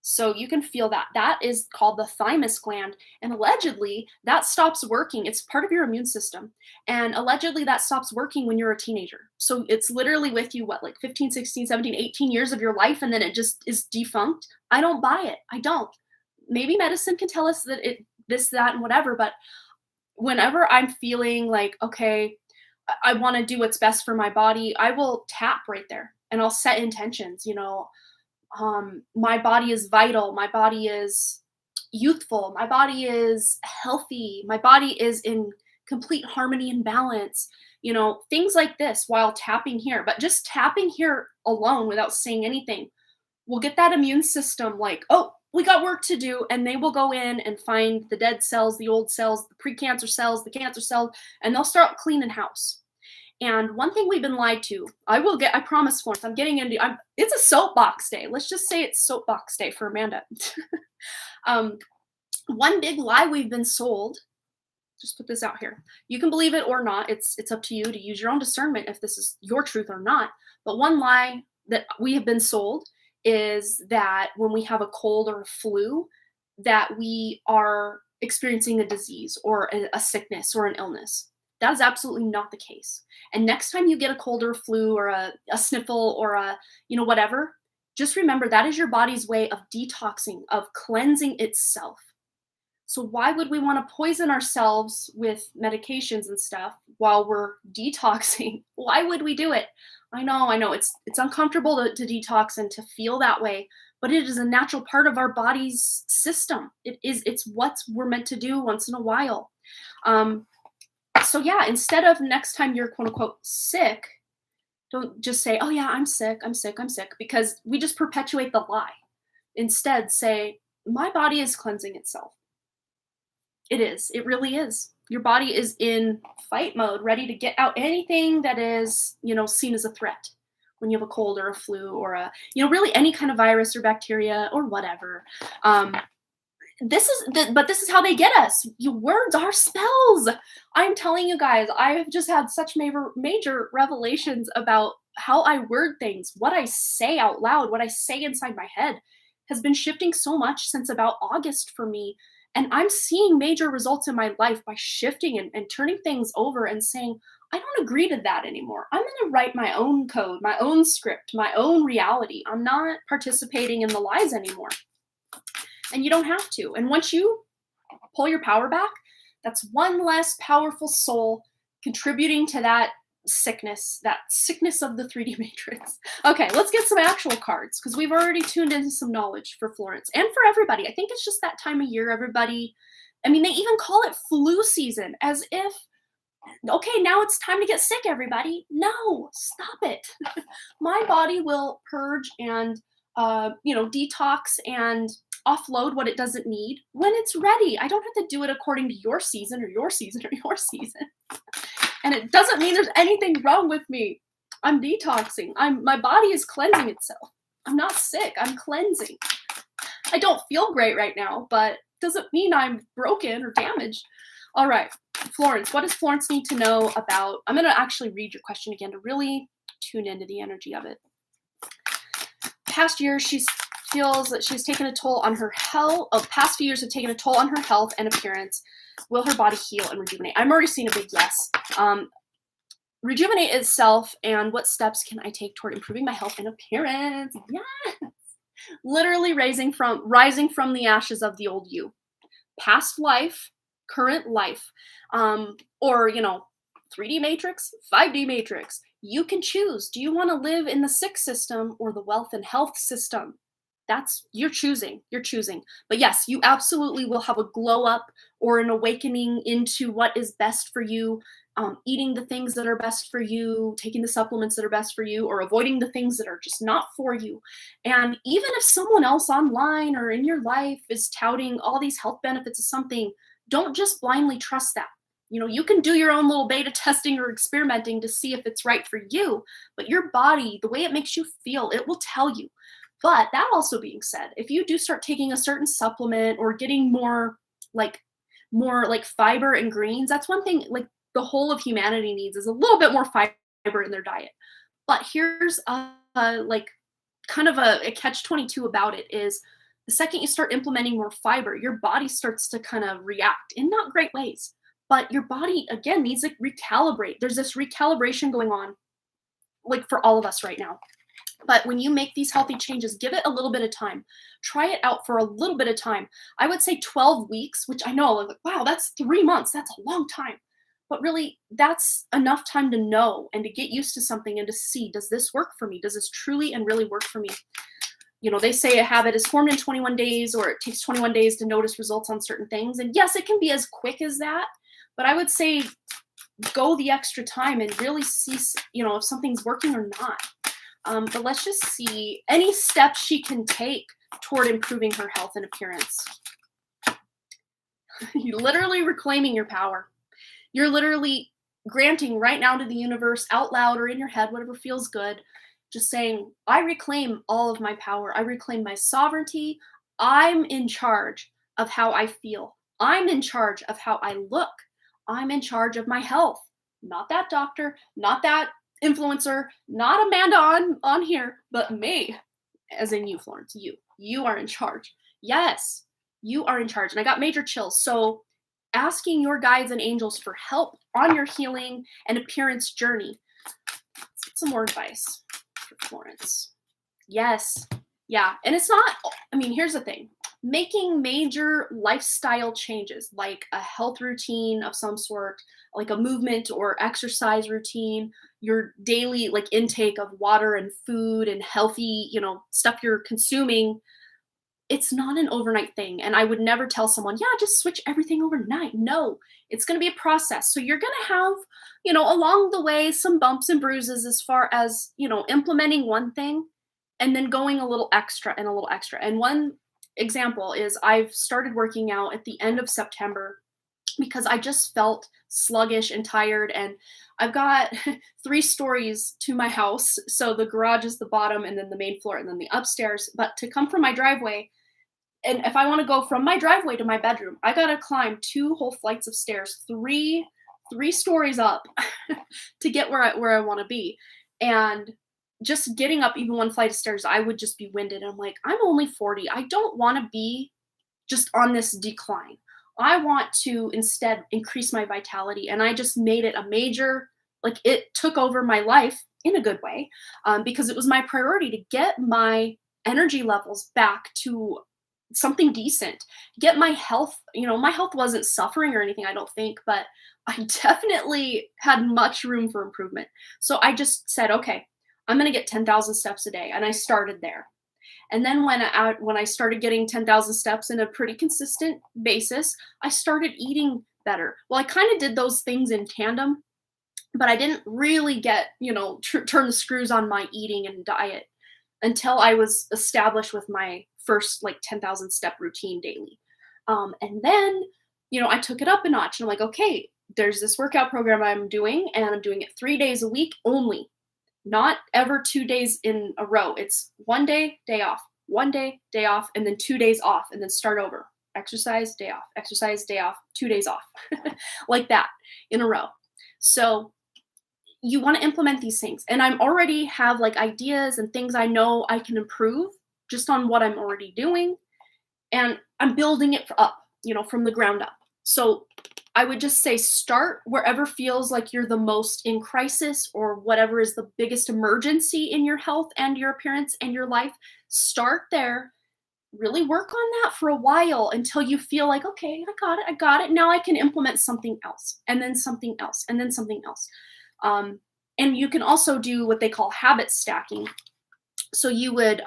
So you can feel that. That is called the thymus gland. And allegedly, that stops working. It's part of your immune system. And allegedly, that stops working when you're a teenager. So it's literally with you, what, like 15, 16, 17, 18 years of your life, and then it just is defunct. I don't buy it. I don't. Maybe medicine can tell us that it, this, that, and whatever. But whenever I'm feeling like, okay, I want to do what's best for my body, I will tap right there and I'll set intentions, my body is vital, my body is youthful, my body is healthy, my body is in complete harmony and balance, things like this while tapping here. But just tapping here alone without saying anything will get that immune system like, oh, we got work to do. And they will go in and find the dead cells, the old cells, the precancer cells, the cancer cells, and they'll start cleaning house. And one thing we've been lied to, I promise, Florence, it's a soapbox day. Let's just say it's soapbox day for Amanda. One big lie we've been sold, just put this out here. You can believe it or not. It's up to you to use your own discernment if this is your truth or not. But one lie that we have been sold is that when we have a cold or a flu, that we are experiencing a disease or a sickness or an illness. That is absolutely not the case. And next time you get a cold or a flu or a sniffle or whatever, just remember that is your body's way of detoxing, of cleansing itself. So why would we want to poison ourselves with medications and stuff while we're detoxing? Why would we do it? I know it's uncomfortable to detox and to feel that way, but it is a natural part of our body's system. It's what we're meant to do once in a while. So yeah, instead of next time you're quote unquote sick, don't just say, oh yeah, I'm sick, because we just perpetuate the lie. Instead, say, my body is cleansing itself. It is. It really is. Your body is in fight mode, ready to get out anything that is, seen as a threat when you have a cold or a flu or really any kind of virus or bacteria or whatever. This is how they get us. Words are spells. I'm telling you guys, I have just had such major revelations about how I word things, what I say out loud, what I say inside my head has been shifting so much since about August for me. And I'm seeing major results in my life by shifting and turning things over and saying, I don't agree to that anymore. I'm going to write my own code, my own script, my own reality. I'm not participating in the lies anymore. And you don't have to. And once you pull your power back, that's one less powerful soul contributing to that sickness of the 3D matrix. Okay, let's get some actual cards because we've already tuned into some knowledge for Florence and for everybody. I think it's just that time of year, everybody. I mean, they even call it flu season as if, okay, now it's time to get sick, everybody. No, stop it. My body will purge and, detox and offload what it doesn't need when it's ready. I don't have to do it according to your season or your season or your season. And it doesn't mean there's anything wrong with me. I'm detoxing. My body is cleansing itself. I'm not sick. I'm cleansing. I don't feel great right now, but doesn't mean I'm broken or damaged. All right, Florence, what does Florence need to know about? I'm going to actually read your question again to really tune into the energy of it. Past year, she feels that she's taken a toll on her health. Past few years have taken a toll on her health and appearance. Will her body heal and rejuvenate? I'm already seeing a big yes. Rejuvenate itself, and what steps can I take toward improving my health and appearance? Yes. Literally rising from the ashes of the old you. Past life, current life, or 3D matrix, 5D matrix. You can choose. Do you want to live in the sick system or the wealth and health system? You're choosing. But yes, you absolutely will have a glow up or an awakening into what is best for you, eating the things that are best for you, taking the supplements that are best for you, or avoiding the things that are just not for you. And even if someone else online or in your life is touting all these health benefits of something, don't just blindly trust that. You can do your own little beta testing or experimenting to see if it's right for you, but your body, the way it makes you feel, it will tell you. But that also being said, if you do start taking a certain supplement or getting more like fiber and greens, that's one thing like the whole of humanity needs is a little bit more fiber in their diet. But here's kind of a catch-22 about it is The second you start implementing more fiber, your body starts to kind of react in not great ways. But your body, again, needs to recalibrate. There's this recalibration going on, like for all of us right now. But when you make these healthy changes, give it a little bit of time. Try it out for a little bit of time. I would say 12 weeks, which I know, like, wow, that's 3 months. That's a long time. But really, that's enough time to know and to get used to something and to see, does this work for me? Does this truly and really work for me? You know, they say a habit is formed in 21 days, or it takes 21 days to notice results on certain things. And yes, it can be as quick as that. But I would say go the extra time and really see, if something's working or not. But let's just see any steps she can take toward improving her health and appearance. You're literally reclaiming your power. You're literally granting right now to the universe out loud or in your head, whatever feels good, just saying, I reclaim all of my power. I reclaim my sovereignty. I'm in charge of how I feel. I'm in charge of how I look. I'm in charge of my health. Not that doctor, not that influencer, not Amanda on here, but me, as in you, Florence. You are in charge. Yes, you are in charge. And I got major chills. So asking your guides and angels for help on your healing and appearance journey. Let's get some more advice for Florence. Yes. Yeah. And it's not, here's the thing. Making major lifestyle changes, like a health routine of some sort, like a movement or exercise routine, your daily like intake of water and food and healthy, stuff you're consuming, it's not an overnight thing. And I would never tell someone, yeah, just switch everything overnight. No, it's going to be a process. So you're going to have, along the way, some bumps and bruises as far as, implementing one thing and then going a little extra and a little extra. And one example is I've started working out at the end of September because I just felt sluggish and tired. And I've got 3 stories to my house. So the garage is the bottom and then the main floor and then the upstairs. But to come from my driveway, and if I want to go from my driveway to my bedroom, I got to climb 2 whole flights of stairs, three stories up to get where I want to be. And just getting up even 1 flight of stairs, I would just be winded. I'm like, I'm only 40. I don't want to be just on this decline. I want to instead increase my vitality. And I just made it a major, like it took over my life in a good way, because it was my priority to get my energy levels back to something decent, get my health, my health wasn't suffering or anything, I don't think, but I definitely had much room for improvement. So I just said, okay, I'm going to get 10,000 steps a day. And I started there. And then when I started getting 10,000 steps in a pretty consistent basis, I started eating better. Well, I kind of did those things in tandem, but I didn't really get, turn the screws on my eating and diet until I was established with my first like 10,000 step routine daily. And then, I took it up a notch and I'm like, okay, there's this workout program I'm doing and I'm doing it 3 days a week only. Not ever 2 days in a row. It's 1 day, day off, 1 day, day off, and then 2 days off, and then start over. Exercise, day off, 2 days off. Like that in a row. So you want to implement these things. And I'm already have like ideas and things I know I can improve just on what I'm already doing. And I'm building it up, from the ground up. So I would just say start wherever feels like you're the most in crisis or whatever is the biggest emergency in your health and your appearance and your life. Start there. Really work on that for a while until you feel like, okay, I got it. Now I can implement something else and then something else and then something else. And you can also do what they call habit stacking. So you would,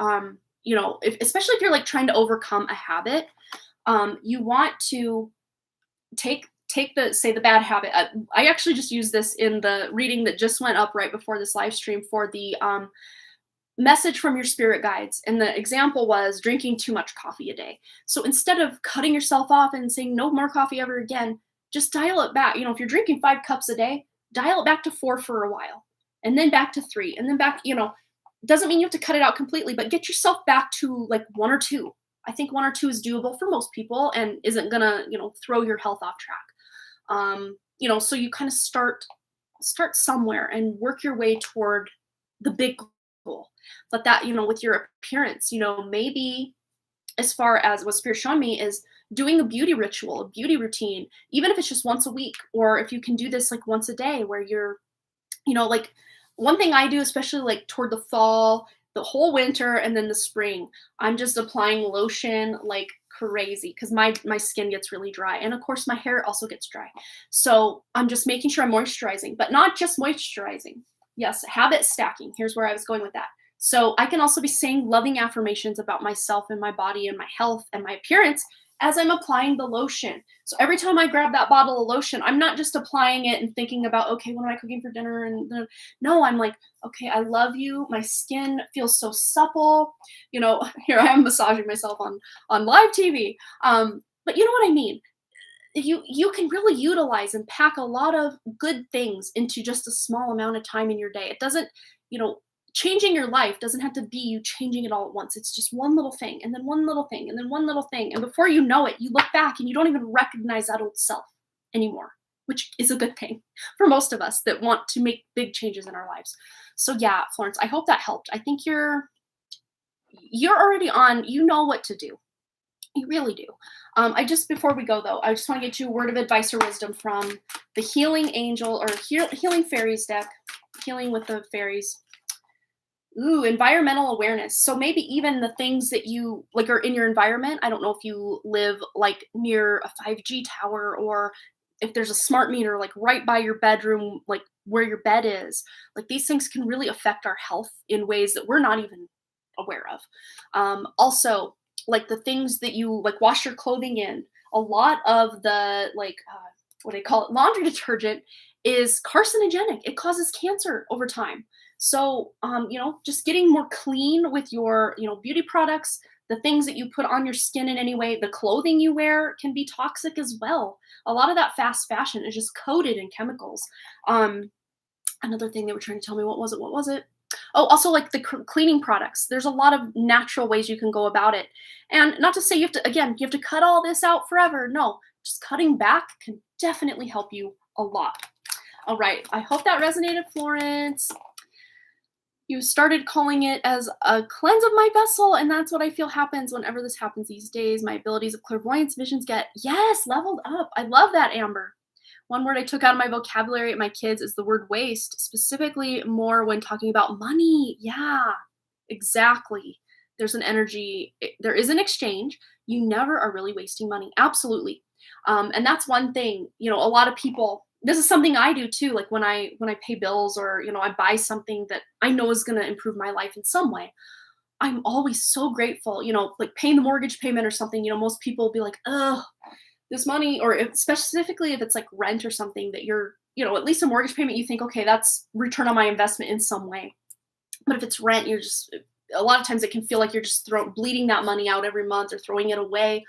especially if you're like trying to overcome a habit, you want to take the bad habit. I actually just used this in the reading that just went up right before this live stream for the message from your spirit guides. And the example was drinking too much coffee a day. So instead of cutting yourself off and saying no more coffee ever again, just dial it back. If you're drinking 5 cups a day, dial it back to 4 for a while, and then back to 3, and then back, doesn't mean you have to cut it out completely, but get yourself back to like 1 or 2. I think 1 or 2 is doable for most people and isn't gonna, throw your health off track. So you kind of start somewhere and work your way toward the big goal. But that, with your appearance, maybe as far as what Spirit's showing me is doing a beauty ritual, a beauty routine, even if it's just once a week, or if you can do this like once a day where you're, like one thing I do, especially like toward the fall, the whole winter, and then the spring, I'm just applying lotion like crazy because my skin gets really dry. And of course, my hair also gets dry. So I'm just making sure I'm moisturizing, but not just moisturizing. Yes, habit stacking. Here's where I was going with that. So I can also be saying loving affirmations about myself and my body and my health and my appearance as I'm applying the lotion. So every time I grab that bottle of lotion, I'm not just applying it and thinking about, okay, what am I cooking for dinner? No, I'm like, okay, I love you. My skin feels so supple. Here I am massaging myself on live TV. But you know what I mean? You can really utilize and pack a lot of good things into just a small amount of time in your day. It doesn't, changing your life doesn't have to be you changing it all at once. It's just one little thing and then one little thing and then one little thing. And before you know it, you look back and you don't even recognize that old self anymore, which is a good thing for most of us that want to make big changes in our lives. So yeah, Florence, I hope that helped. I think you're already on, you know what to do. You really do. Before we go though, I just want to get you a word of advice or wisdom from the Healing Angel or Healing Fairies deck, Healing with the Fairies. Ooh, environmental awareness. So maybe even the things that you like are in your environment. I don't know if you live like near a 5G tower or if there's a smart meter like right by your bedroom, like where your bed is. Like these things can really affect our health in ways that we're not even aware of. Also, like the things that you like wash your clothing in. A lot of the what do they call it? Laundry detergent is carcinogenic. It causes cancer over time. So, just getting more clean with your, beauty products, the things that you put on your skin in any way, the clothing you wear can be toxic as well. A lot of that fast fashion is just coated in chemicals. Another thing they were trying to tell me, what was it? Oh, also like the cleaning products. There's a lot of natural ways you can go about it. And not to say you have to cut all this out forever. No, just cutting back can definitely help you a lot. All right. I hope that resonated, Florence. You started calling it as a cleanse of my vessel, and that's what I feel happens whenever this happens these days. My abilities of clairvoyance visions get, leveled up. I love that, Amber. One word I took out of my vocabulary at my kids is the word waste, specifically more when talking about money. Yeah, exactly. There's an energy, there is an exchange. You never are really wasting money. Absolutely. And that's one thing, a lot of people, this is something I do too. Like when I pay bills or, I buy something that I know is going to improve my life in some way, I'm always so grateful, like paying the mortgage payment or something, most people will be like, oh, this money, or specifically if it's like rent or something that you're, at least a mortgage payment, you think, okay, that's return on my investment in some way. But if it's rent, you're just, a lot of times it can feel like you're just bleeding that money out every month or throwing it away.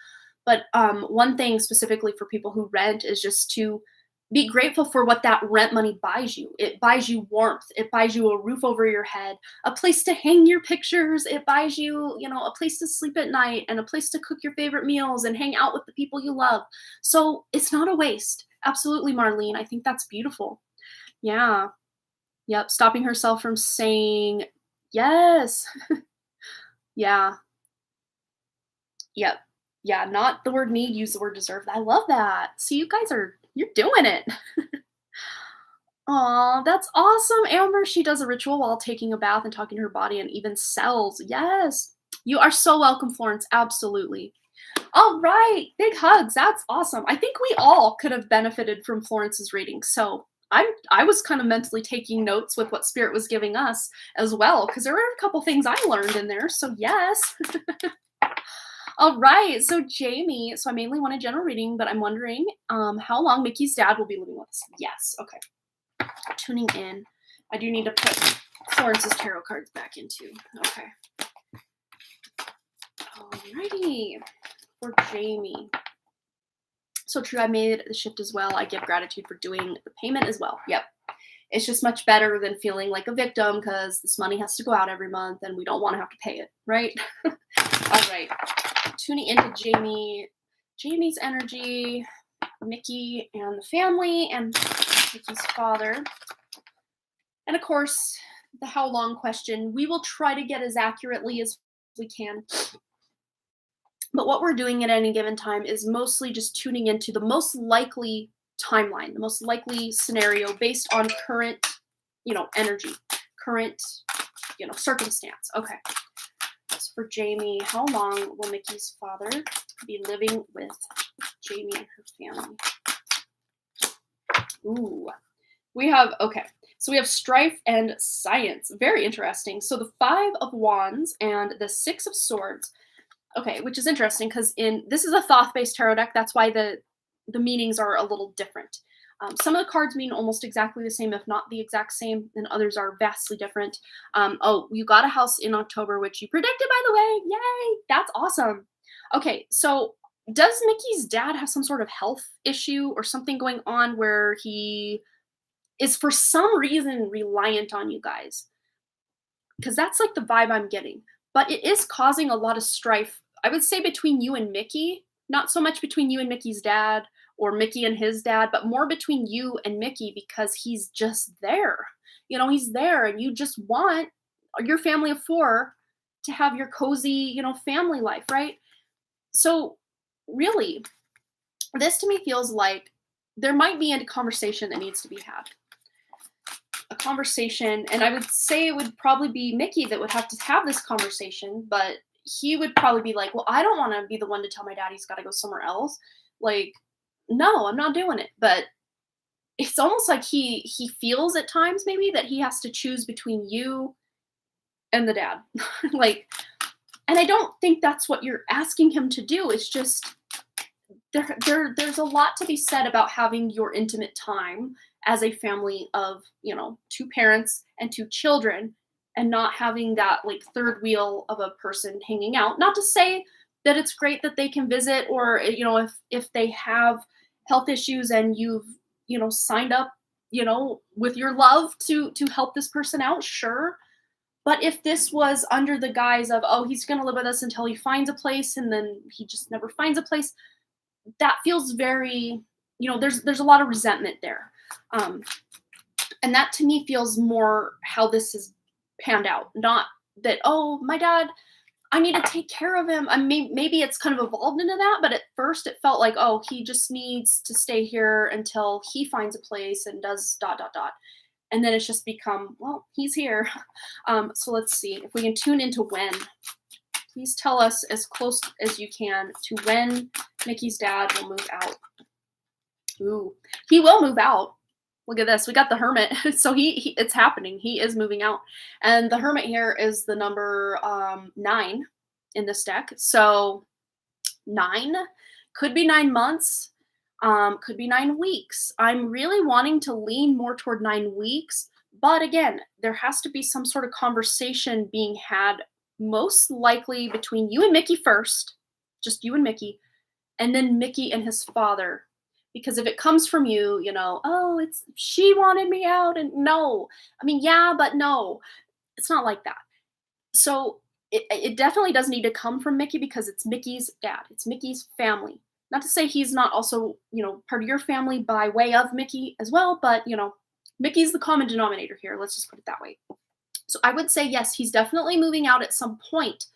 But one thing specifically for people who rent is just to be grateful for what that rent money buys you. It buys you warmth. It buys you a roof over your head, a place to hang your pictures. It buys you, a place to sleep at night and a place to cook your favorite meals and hang out with the people you love. So it's not a waste. Absolutely, Marlene. I think that's beautiful. Yeah. Yep. Stopping herself from saying yes. Yeah. Yep. Yeah. Not the word need, use the word deserve. I love that. See, you guys you're doing it. Aw, that's awesome. Amber, she does a ritual while taking a bath and talking to her body and even cells. Yes. You are so welcome, Florence. Absolutely. All right. Big hugs. That's awesome. I think we all could have benefited from Florence's reading. So I was kind of mentally taking notes with what Spirit was giving us as well, because there were a couple things I learned in there. So yes. All right, so Jamie, I mainly want a general reading, but I'm wondering how long Mickey's dad will be living with us. Yes, okay. Tuning in. I do need to put Florence's tarot cards back into. Okay. Alrighty, for Jamie. So true, I made the shift as well. I give gratitude for doing the payment as well. Yep. It's just much better than feeling like a victim because this money has to go out every month and we don't want to have to pay it, right? All right. Tuning into Jamie's energy, Mickey and the family, and Mickey's father. And of course, the how long question, we will try to get as accurately as we can. But what we're doing at any given time is mostly just tuning into the most likely timeline, the most likely scenario based on current, energy, current, circumstance. Okay. So for Jamie, how long will Mickey's father be living with Jamie and her family? Ooh. So we have strife and science. Very interesting. So the 5 of Wands and the 6 of Swords. Okay, which is interesting because this is a Thoth-based tarot deck. That's why the meanings are a little different. Some of the cards mean almost exactly the same, if not the exact same, and others are vastly different. Oh, you got a house in October, which you predicted, by the way. Yay! That's awesome. Okay, so does Mickey's dad have some sort of health issue or something going on where he is for some reason reliant on you guys? Because that's like the vibe I'm getting. But it is causing a lot of strife, I would say, between you and Mickey. Not so much between you and Mickey's dad or Mickey and his dad, but more between you and Mickey because he's just there. He's there and you just want your family of 4 to have your cozy, family life, right? So, really, this to me feels like there might be a conversation that needs to be had. A conversation, and I would say it would probably be Mickey that would have to have this conversation, but he would probably be like, well, I don't want to be the one to tell my dad he's got to go somewhere else. Like, no, I'm not doing it. But it's almost like he feels at times maybe that he has to choose between you and the dad. Like, and I don't think that's what you're asking him to do. It's just there's a lot to be said about having your intimate time as a family of 2 parents and 2 children, and not having that like third wheel of a person hanging out. Not to say that it's great that they can visit, or if they have health issues and you've signed up with your love to help this person out, sure. But if this was under the guise of, oh, he's going to live with us until he finds a place and then he just never finds a place, that feels very, there's a lot of resentment there. And that to me feels more how this is panned out. Not that, oh, my dad, I need to take care of him. I mean, maybe it's kind of evolved into that, but at first it felt like, oh, he just needs to stay here until he finds a place and does ... And then it's just become, well, he's here. So let's see if we can tune into when. Please tell us as close as you can to when Mickey's dad will move out. Ooh, he will move out. Look at this. We got the Hermit. So it's happening. He is moving out. And the Hermit here is the number 9 in this deck. So 9 could be 9 months, could be 9 weeks. I'm really wanting to lean more toward 9 weeks. But again, there has to be some sort of conversation being had, most likely between you and Mickey first, just you and Mickey, and then Mickey and his father. Because if it comes from you, oh, she wanted me out, and no. I mean, yeah, but no. It's not like that. So it definitely does need to come from Mickey because it's Mickey's dad. It's Mickey's family. Not to say he's not also, part of your family by way of Mickey as well, but, Mickey's the common denominator here. Let's just put it that way. So I would say, yes, he's definitely moving out at some point.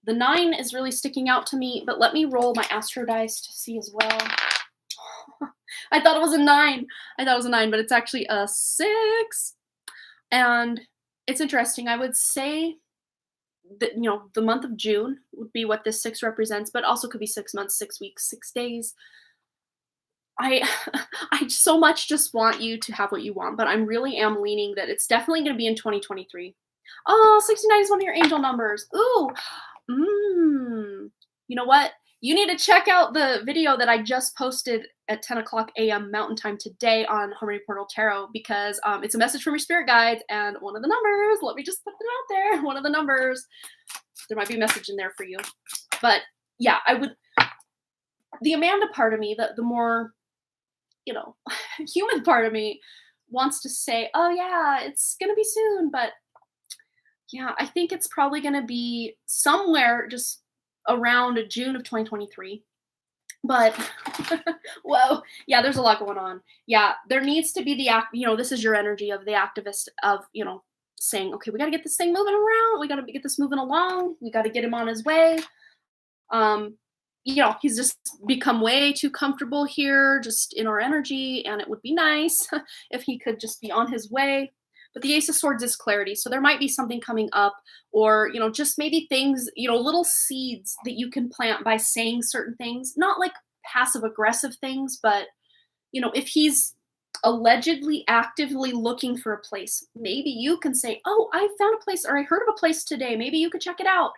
The 9 is really sticking out to me, but let me roll my Astro dice to see as well. I thought it was a 9. But it's actually a 6. And it's interesting. I would say that, the month of June would be what this 6 represents, but also could be 6 months, 6 weeks, 6 days. I so much just want you to have what you want, but I really am leaning that it's definitely going to be in 2023. Oh, 69 is one of your angel numbers. Ooh. You know what? You need to check out the video that I just posted at 10 o'clock a.m. Mountain Time today on Harmony Portal Tarot, because it's a message from your spirit guides, and one of the numbers, let me just put it out there, one of the numbers, there might be a message in there for you. But yeah, the Amanda part of me, the more, human part of me wants to say, oh yeah, it's going to be soon. But yeah, I think it's probably going to be somewhere just around June of 2023. But whoa, yeah, there's a lot going on. Yeah, there needs to be the act, this is your energy of the activist of, saying, okay, we got to get this thing moving around. We got to get this moving along. We got to get him on his way. Um, you know, he's just become way too comfortable here, just in our energy, and it would be nice if he could just be on his way. But the Ace of Swords is clarity, so there might be something coming up, or just maybe things, little seeds that you can plant by saying certain things, not like passive aggressive things, but if he's allegedly actively looking for a place, maybe you can say, "Oh, I found a place, or I heard of a place today. Maybe you could check it out."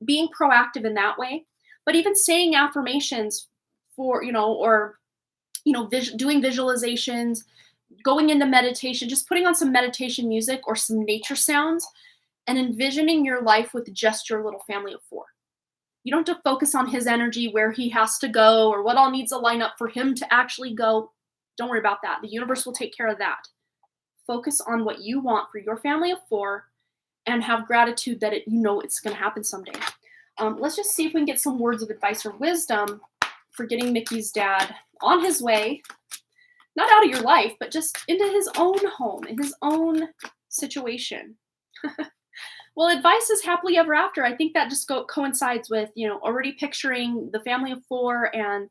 Being proactive in that way. But even saying affirmations for, or, doing visualizations, going into meditation, just putting on some meditation music or some nature sounds and envisioning your life with just your little family of four. You don't have to focus on his energy, where he has to go, or what all needs to line up for him to actually go. Don't worry about that. The universe will take care of that. Focus on what you want for your family of four and have gratitude that it's going to happen someday. Let's just see if we can get some words of advice or wisdom for getting Mickey's dad on his way, not out of your life, but just into his own home, in his own situation. Well, advice is happily ever after. I think that just coincides with, already picturing the family of four and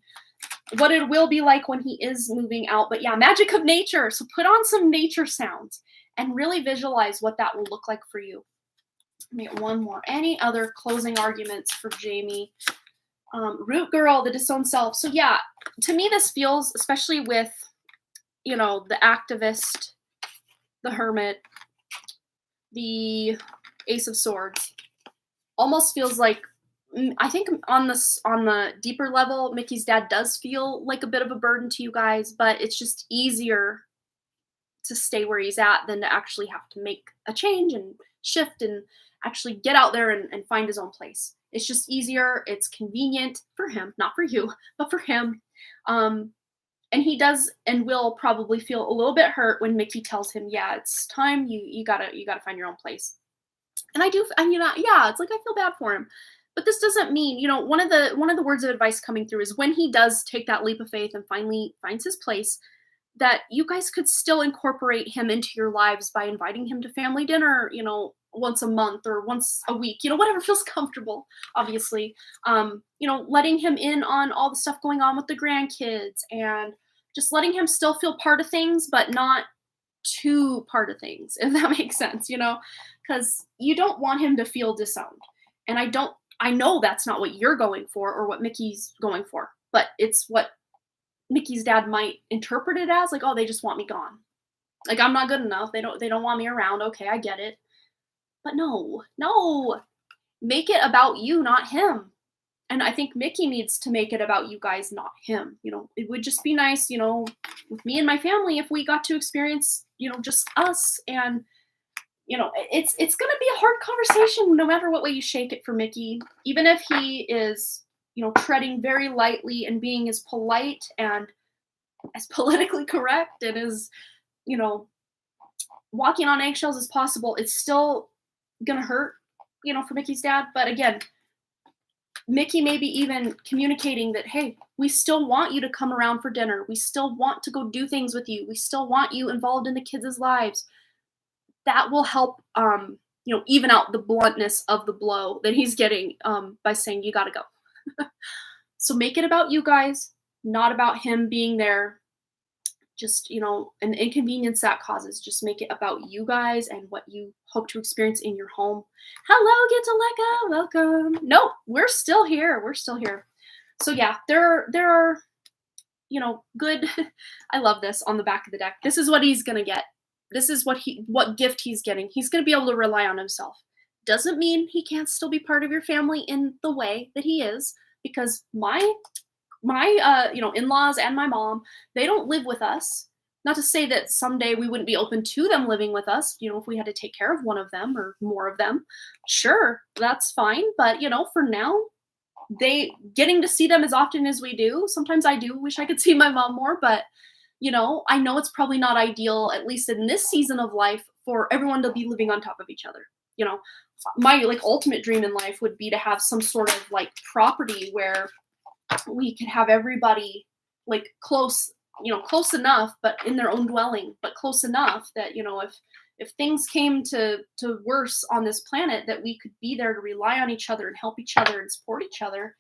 what it will be like when he is moving out. But yeah, magic of nature. So put on some nature sounds and really visualize what that will look like for you. Let me get one more. Any other closing arguments for Jamie? Root girl, the disowned self. So yeah, to me this feels, especially with, the activist, the hermit, the Ace of Swords, almost feels like, I think on the deeper level, Mickey's dad does feel like a bit of a burden to you guys, but it's just easier to stay where he's at than to actually have to make a change and shift and actually get out there and find his own place. It's just easier. It's convenient for him, not for you, but for him. And he does and will probably feel a little bit hurt when Mickey tells him, "Yeah, it's time. You gotta find your own place." And I do, and yeah, it's like I feel bad for him. But this doesn't mean, one of the words of advice coming through is when he does take that leap of faith and finally finds his place, that you guys could still incorporate him into your lives by inviting him to family dinner, once a month or once a week, whatever feels comfortable, obviously. Letting him in on all the stuff going on with the grandkids and just letting him still feel part of things, but not too part of things, if that makes sense, because you don't want him to feel disowned. And I know that's not what you're going for or what Mickey's going for, but it's what Mickey's dad might interpret it as, like, "Oh, they just want me gone. Like, I'm not good enough. They don't want me around." Okay, I get it. But no. Make it about you, not him. And I think Mickey needs to make it about you guys, not him. It would just be nice, with me and my family, if we got to experience, just us. And it's going to be a hard conversation no matter what way you shake it for Mickey, even if he is, treading very lightly and being as polite and as politically correct and as, walking on eggshells as possible. It's still going to hurt, for Mickey's dad. But again, Mickey maybe even communicating that, "Hey, we still want you to come around for dinner. We still want to go do things with you. We still want you involved in the kids' lives." That will help, even out the bluntness of the blow that he's getting, by saying, "You got to go." So make it about you guys, not about him being there. Just, an inconvenience that causes. Just make it about you guys and what you hope to experience in your home. Hello, Get to Lecca. Welcome. Nope, we're still here. So yeah, there are, good. I love this on the back of the deck. This is what he's gonna get. This is what gift he's getting. He's gonna be able to rely on himself. Doesn't mean he can't still be part of your family in the way that he is, because my in-laws and my mom, they don't live with us. Not to say that someday we wouldn't be open to them living with us, if we had to take care of one of them or more of them. Sure, that's fine. But, for now, getting to see them as often as we do. Sometimes I do wish I could see my mom more, but, I know it's probably not ideal, at least in this season of life, for everyone to be living on top of each other. My ultimate dream in life would be to have some sort of property where we could have everybody close enough, but in their own dwelling, but close enough that, if if things came to worse on this planet, that we could be there to rely on each other and help each other and support each other,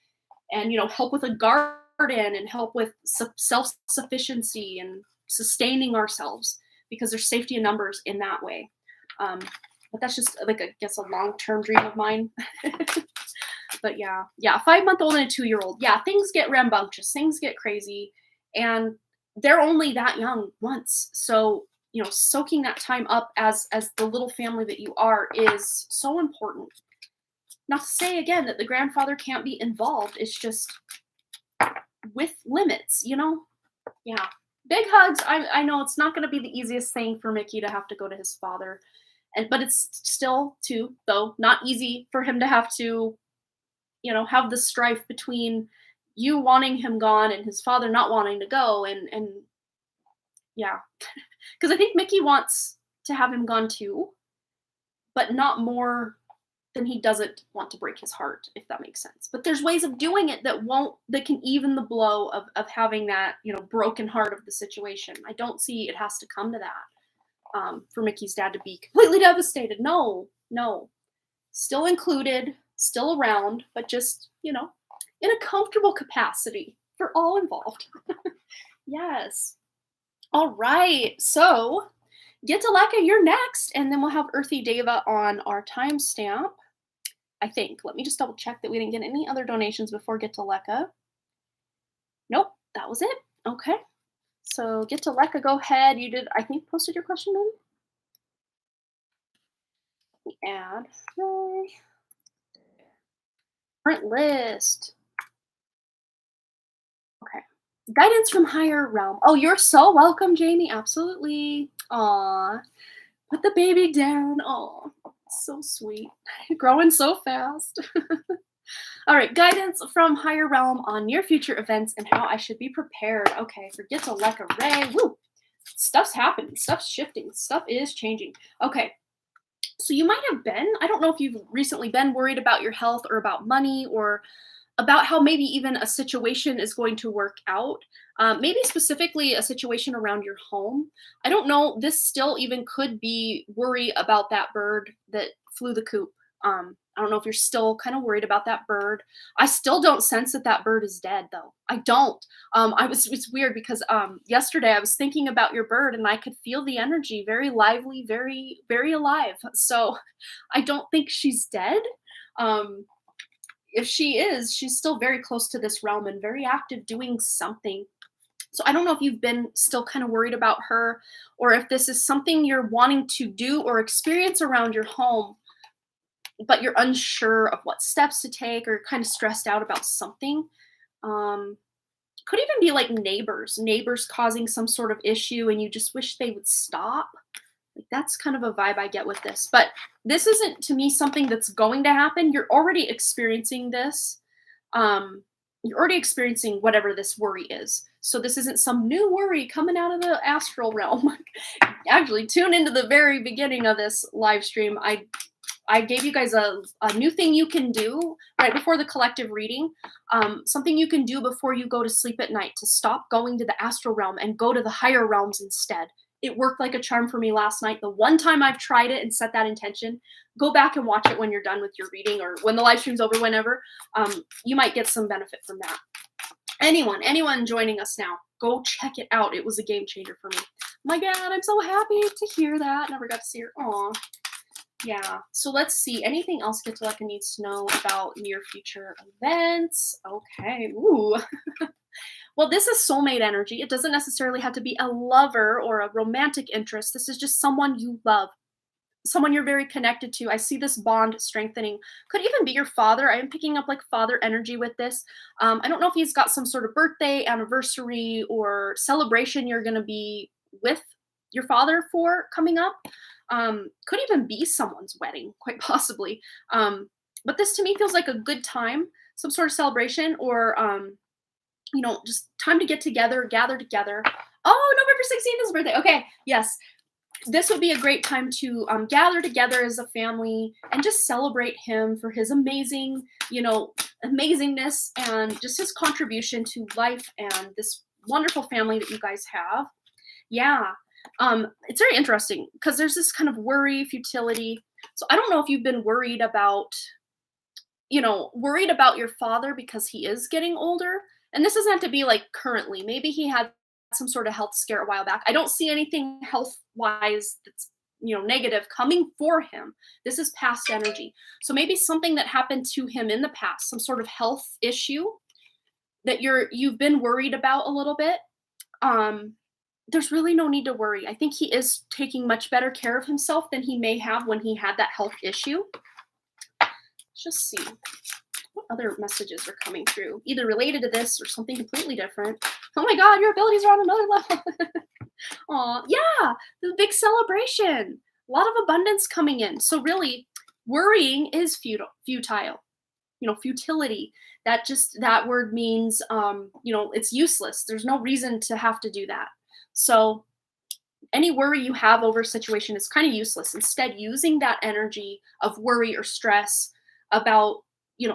and help with a garden and help with self-sufficiency and sustaining ourselves, because there's safety in numbers in that way. But that's just like, I guess, a long-term dream of mine. But yeah, a 5-month-old and a 2-year-old. Yeah, things get rambunctious, things get crazy, and they're only that young once. So, soaking that time up as the little family that you are is so important. Not to say again that the grandfather can't be involved. It's just with limits, Yeah. Big hugs. I know it's not going to be the easiest thing for Mickey to have to go to his father, but it's still too, though, not easy for him to have to have the strife between you wanting him gone and his father not wanting to go, and yeah, because I think Mickey wants to have him gone too, but not more than he doesn't want to break his heart, if that makes sense. But there's ways of doing it that can even the blow of having that broken heart of the situation. I don't see it has to come to that for Mickey's dad to be completely devastated. No, still included, still around, but just, in a comfortable capacity for all involved. Yes. All right. So, Get to Leka, you're next, and then we'll have Earthy Deva on our timestamp. I think. Let me just double check that we didn't get any other donations before Get to Leka. Nope, that was it. Okay. So, Get to Leka, go ahead. You did, I think, posted your question in. Let me add. Current list. Okay. Guidance from higher realm. Oh, you're so welcome, Jamie. Absolutely. Aw. Put the baby down. Aw. So sweet. Growing so fast. All right. Guidance from higher realm on near future events and how I should be prepared. Okay. Forget to Leka Ray. Woo. Stuff's happening. Stuff's shifting. Stuff is changing. Okay. So you might have been, I don't know if you've recently been worried about your health or about money or about how maybe even a situation is going to work out. Maybe specifically a situation around your home. I don't know. This still even could be worry about that bird that flew the coop. I don't know if you're still kind of worried about that bird. I still don't sense that bird is dead, though. I don't. It's weird because yesterday I was thinking about your bird and I could feel the energy, very lively, very, very alive. So I don't think she's dead. If she is, she's still very close to this realm and very active doing something. So I don't know if you've been still kind of worried about her, or if this is something you're wanting to do or experience around your home, but you're unsure of what steps to take or kind of stressed out about something. Could even be like neighbors causing some sort of issue and you just wish they would stop. Like, that's kind of a vibe I get with this. But this isn't, to me, something that's going to happen. You're already experiencing this. You're already experiencing whatever this worry is. So this isn't some new worry coming out of the astral realm. Actually, tune into the very beginning of this live stream. I gave you guys a new thing you can do right before the collective reading. Something you can do before you go to sleep at night to stop going to the astral realm and go to the higher realms instead. It worked like a charm for me last night. The one time I've tried it and set that intention, go back and watch it when you're done with your reading or when the live stream's over, whenever. You might get some benefit from that. Anyone joining us now, go check it out. It was a game changer for me. My God, I'm so happy to hear that. Never got to see her. Aw. Yeah, so let's see. Anything else Get to Leka needs to know about near future events? Okay, ooh. Well, this is soulmate energy. It doesn't necessarily have to be a lover or a romantic interest. This is just someone you love, someone you're very connected to. I see this bond strengthening. Could even be your father. I am picking up like father energy with this. I don't know if he's got some sort of birthday, anniversary, or celebration you're going to be with your father for coming up. Could even be someone's wedding, quite possibly. But this to me feels like a good time, some sort of celebration, or just time to get together, gather together. Oh, November 16th is his birthday. Okay, yes. This would be a great time to gather together as a family and just celebrate him for his amazing, amazingness and just his contribution to life and this wonderful family that you guys have. Yeah. It's very interesting because there's this kind of worry, futility. So I don't know if you've been worried about, worried about your father because he is getting older. And this doesn't have to be like currently. Maybe he had some sort of health scare a while back. I don't see anything health wise that's negative coming for him. This is past energy. So maybe something that happened to him in the past, some sort of health issue that you've been worried about a little bit. Um, there's really no need to worry. I think he is taking much better care of himself than he may have when he had that health issue. Let's just see what other messages are coming through, either related to this or something completely different. Oh my God, your abilities are on another level. Aw, yeah, the big celebration. A lot of abundance coming in. So really, worrying is futile. Futility. That word means, it's useless. There's no reason to have to do that. So any worry you have over a situation is kind of useless. Instead, using that energy of worry or stress about,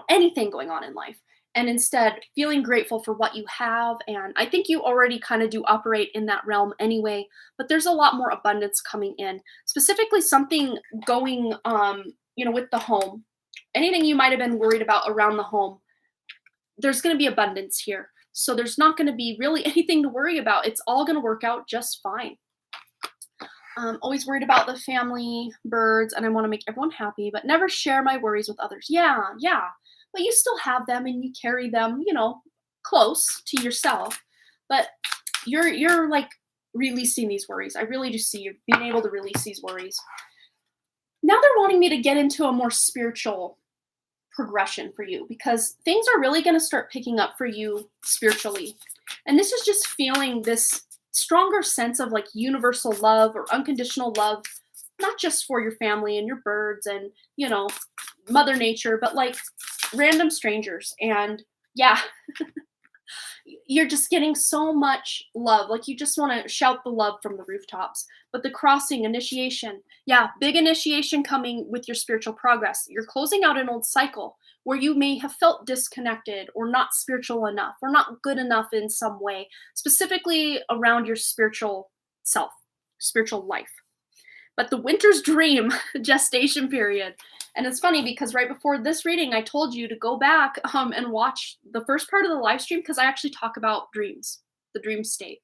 anything going on in life, and instead feeling grateful for what you have. And I think you already kind of do operate in that realm anyway, but there's a lot more abundance coming in, specifically something going, with the home. Anything you might have been worried about around the home, there's going to be abundance here. So there's not going to be really anything to worry about. It's all going to work out just fine. Always worried about the family, birds, and I want to make everyone happy, but never share my worries with others. Yeah, yeah. But you still have them and you carry them, close to yourself. But you're like releasing these worries. I really do see you being able to release these worries. Now they're wanting me to get into a more spiritual progression for you because things are really going to start picking up for you spiritually. And this is just feeling this stronger sense of like universal love or unconditional love, not just for your family and your birds and, Mother Nature, but like random strangers. And yeah, you're just getting so much love. Like you just want to shout the love from the rooftops. But the crossing initiation, yeah, big initiation coming with your spiritual progress. You're closing out an old cycle where you may have felt disconnected or not spiritual enough or not good enough in some way, specifically around your spiritual self, spiritual life. But the winter's dream gestation period. And it's funny because right before this reading, I told you to go back and watch the first part of the live stream because I actually talk about dreams, the dream state.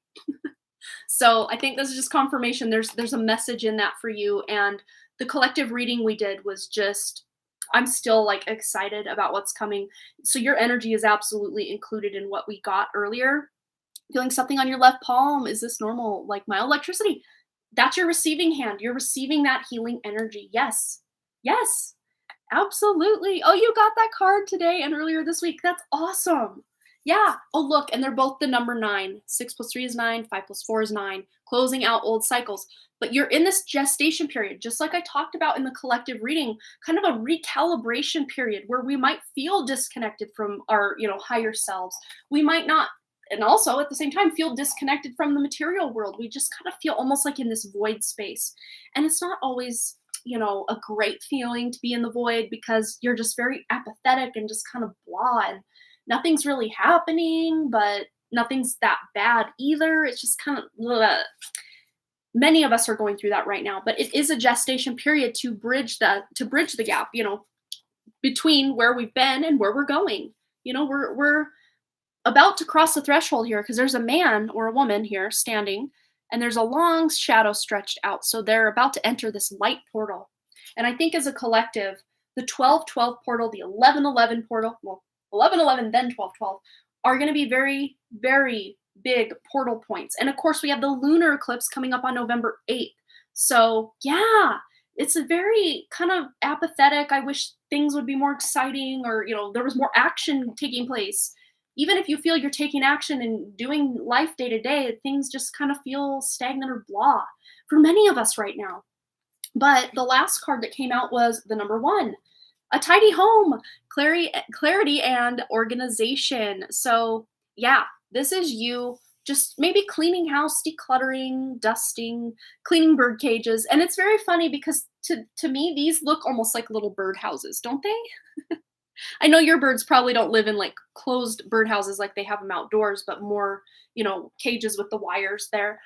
So I think this is just confirmation. There's a message in that for you. And the collective reading we did was just, I'm still like excited about what's coming. So your energy is absolutely included in what we got earlier. Feeling something on your left palm. Is this normal? Like mild electricity. That's your receiving hand. You're receiving that healing energy. Yes. Yes. Absolutely. Oh, you got that card today and earlier this week. That's awesome. Yeah. Oh, look, and they're both the number 9. 6 plus 3 is 9. 5 plus 4 is 9. Closing out old cycles. But you're in this gestation period, just like I talked about in the collective reading, kind of a recalibration period where we might feel disconnected from our, higher selves. We might not, and also at the same time, feel disconnected from the material world. We just kind of feel almost like in this void space. And it's not always a great feeling to be in the void because you're just very apathetic and just kind of blah and nothing's really happening, but nothing's that bad either. It's just kind of bleh. Many of us are going through that right now, but it is a gestation period to bridge the gap, between where we've been and where we're going. We're about to cross the threshold here because there's a man or a woman here standing and there's a long shadow stretched out. So they're about to enter this light portal. And I think as a collective, the 12-12 portal, the 11-11 portal, well, 11-11, then 12-12, are going to be very, very big portal points. And of course, we have the lunar eclipse coming up on November 8th. So yeah, it's a very kind of apathetic. I wish things would be more exciting or, there was more action taking place. Even if you feel you're taking action and doing life day to day, things just kind of feel stagnant or blah for many of us right now. But the last card that came out was the number 1, a tidy home, clarity and organization. So yeah, this is you just maybe cleaning house, decluttering, dusting, cleaning bird cages. And it's very funny because to me, these look almost like little bird houses, don't they? I know your birds probably don't live in like closed bird houses like they have them outdoors, but more, cages with the wires there.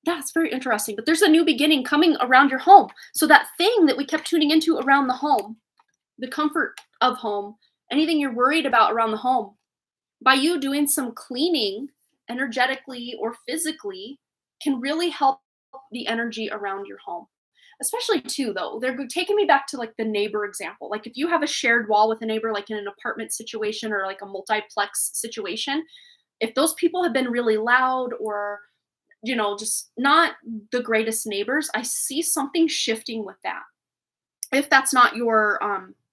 That's very interesting. But there's a new beginning coming around your home. So that thing that we kept tuning into around the home, the comfort of home, anything you're worried about around the home, by you doing some cleaning energetically or physically can really help the energy around your home. Especially too though, they're taking me back to like the neighbor example. Like if you have a shared wall with a neighbor, like in an apartment situation or like a multiplex situation, if those people have been really loud or just not the greatest neighbors, I see something shifting with that. If that's not your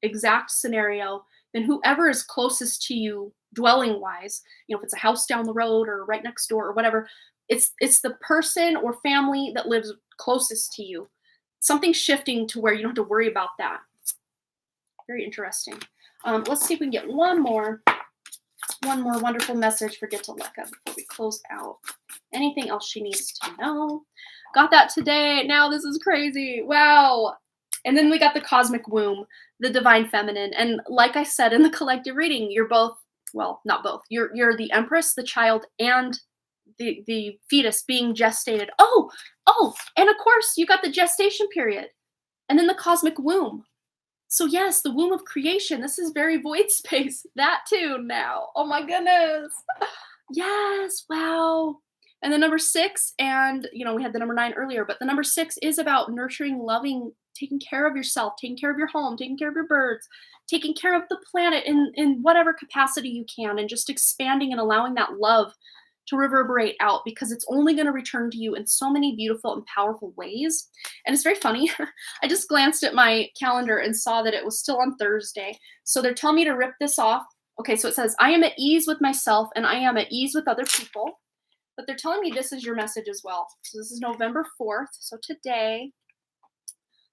exact scenario, then whoever is closest to you dwelling wise, if it's a house down the road or right next door or whatever, it's the person or family that lives closest to you. Something shifting to where you don't have to worry about that. Very interesting. Let's see if we can get one more wonderful message for Get to Lekka before we close out. Anything else she needs to know? Got that today. Now this is crazy. Wow. And then we got the cosmic womb, the divine feminine. And like I said in the collective reading, you're both, well, not both. You're the empress, the child, and the fetus being gestated. Oh, and of course you got the gestation period. And then the cosmic womb. So yes, the womb of creation. This is very void space. That too now. Oh my goodness. Yes, wow. And the number 6, and we had the number 9 earlier, but the number 6 is about nurturing, loving, taking care of yourself, taking care of your home, taking care of your birds, taking care of the planet in whatever capacity you can, and just expanding and allowing that love to reverberate out, because it's only going to return to you in so many beautiful and powerful ways. And it's very funny. I just glanced at my calendar and saw that it was still on Thursday. So they're telling me to rip this off. Okay, so it says, I am at ease with myself and I am at ease with other people. But they're telling me this is your message as well. So this is November 4th. So today.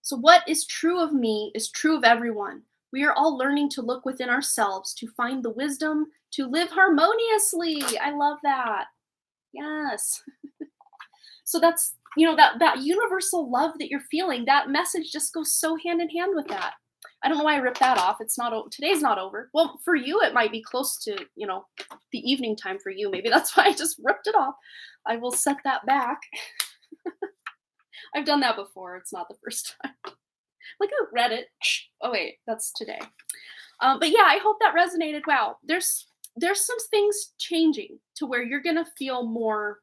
So what is true of me is true of everyone. We are all learning to look within ourselves to find the wisdom to live harmoniously. I love that. Yes. So that's, that universal love that you're feeling, that message just goes so hand in hand with that. I don't know why I ripped that off. It's not, today's not over. Well, for you, it might be close to, the evening time for you. Maybe that's why I just ripped it off. I will set that back. I've done that before. It's not the first time. Look at Reddit. Oh wait, that's today. But yeah, I hope that resonated. Wow, there's some things changing to where you're gonna feel more,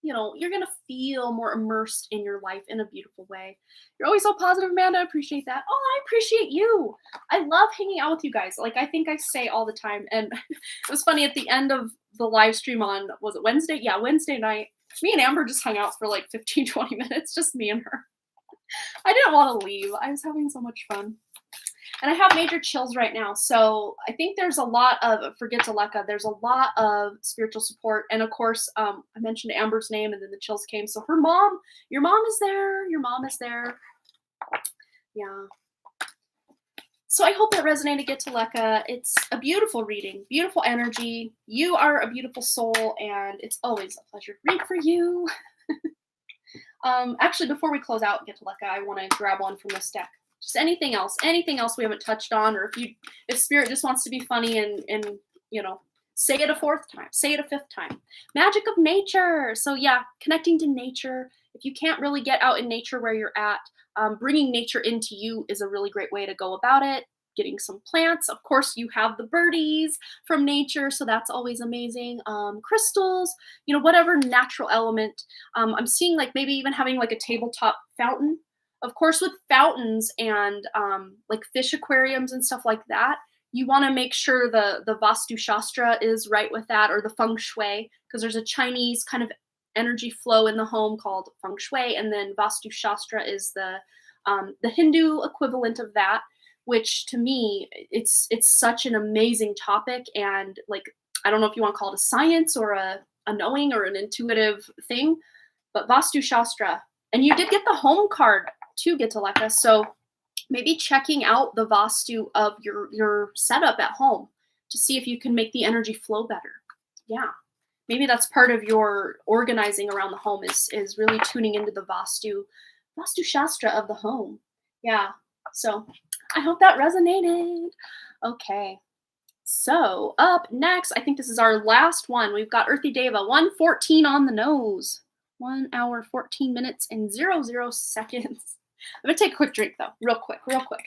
you're gonna feel more immersed in your life in a beautiful way. You're always so positive, Amanda. I appreciate that. Oh, I appreciate you. I love hanging out with you guys. Like I think I say all the time. And it was funny at the end of the live stream on, was it Wednesday? Yeah, Wednesday night. Me and Amber just hung out for like 15, 20 minutes, just me and her. I didn't want to leave. I was having so much fun. And I have major chills right now. So I think there's a lot of, for Get to Lekka, there's a lot of spiritual support. And of course, I mentioned Amber's name and then the chills came. So her mom, your mom is there. Your mom is there. Yeah. So I hope that resonated. Get to Lekka. It's a beautiful reading, beautiful energy. You are a beautiful soul, and it's always a pleasure to read for you. Actually, before we close out Get to Lekka, I want to grab one from this deck. Just anything else we haven't touched on, or if Spirit just wants to be funny and say it a 4th time, say it a 5th time. Magic of nature. So yeah, connecting to nature. If you can't really get out in nature where you're at, bringing nature into you is a really great way to go about it. Getting some plants. Of course, you have the birdies from nature, so that's always amazing. Crystals, whatever natural element. I'm seeing like maybe even having like a tabletop fountain. Of course, with fountains and like fish aquariums and stuff like that, you want to make sure the Vastu Shastra is right with that, or the Feng Shui, because there's a Chinese kind of energy flow in the home called Feng Shui, and then Vastu Shastra is the Hindu equivalent of that. Which to me, it's such an amazing topic, and like I don't know if you want to call it a science or a knowing or an intuitive thing, but Vastu Shastra. And you did get the home card to Get to Lekka, so maybe checking out the Vastu of your setup at home to see if you can make the energy flow better. Yeah, maybe that's part of your organizing around the home is really tuning into the Vastu Shastra of the home. Yeah, so I hope that resonated. Okay, so up next, I think this is our last one. We've got Earthy Deva, 114 on the nose. 1 hour, 14 minutes, and 00 seconds. I'm gonna take a quick drink though, real quick, real quick.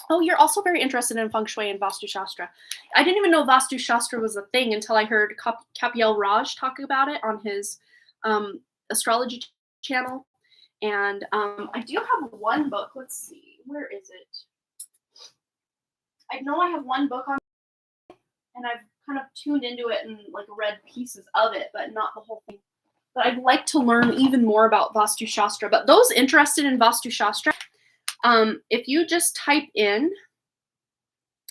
Oh, you're also very interested in feng shui and Vastu Shastra. I didn't even know Vastu Shastra was a thing until I heard Kapiel Raj talk about it on his astrology channel. And I do have one book. Let's see, where is it? I know I have one book on it, and I've kind of tuned into it and like read pieces of it, but not the whole thing. But I'd like to learn even more about Vastu Shastra. But those interested in Vastu Shastra, if you just type in,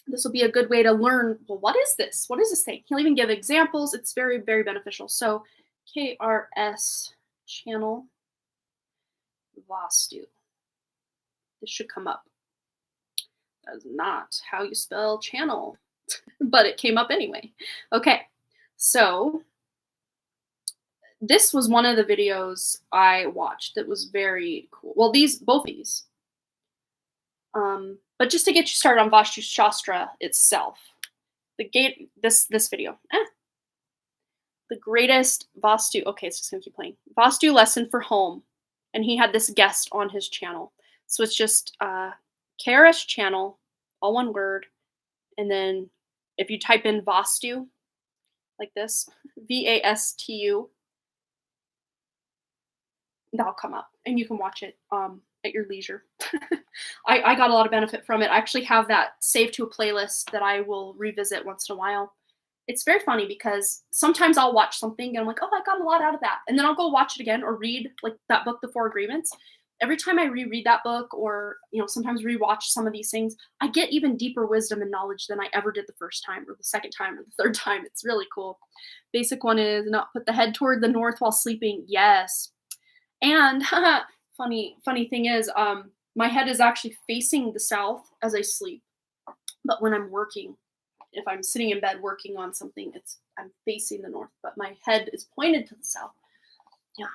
this will be a good way to learn, well, what is this? What is this thing? He'll even give examples. It's very, very beneficial. So KRS channel Vastu. This should come up. That is not how you spell channel, but it came up anyway. Okay, so this was one of the videos I watched that was very cool. Well, both these. But just to get you started on Vastu Shastra itself, this video. The greatest Vastu, okay, it's just gonna keep playing. Vastu lesson for home. And he had this guest on his channel. So it's just KRS channel, all one word. And then if you type in Vastu, like this, VASTU, that'll come up and you can watch it at your leisure. I got a lot of benefit from it. I actually have that saved to a playlist that I will revisit once in a while. It's very funny because sometimes I'll watch something and I'm like, oh, I got a lot out of that. And then I'll go watch it again or read like that book, The Four Agreements. Every time I reread that book or, sometimes rewatch some of these things, I get even deeper wisdom and knowledge than I ever did the first time or the second time or the third time. It's really cool. Basic one is not put the head toward the north while sleeping. Yes. And funny thing is, my head is actually facing the south as I sleep. But when I'm working, if I'm sitting in bed working on something, I'm facing the north, but my head is pointed to the south. Yeah.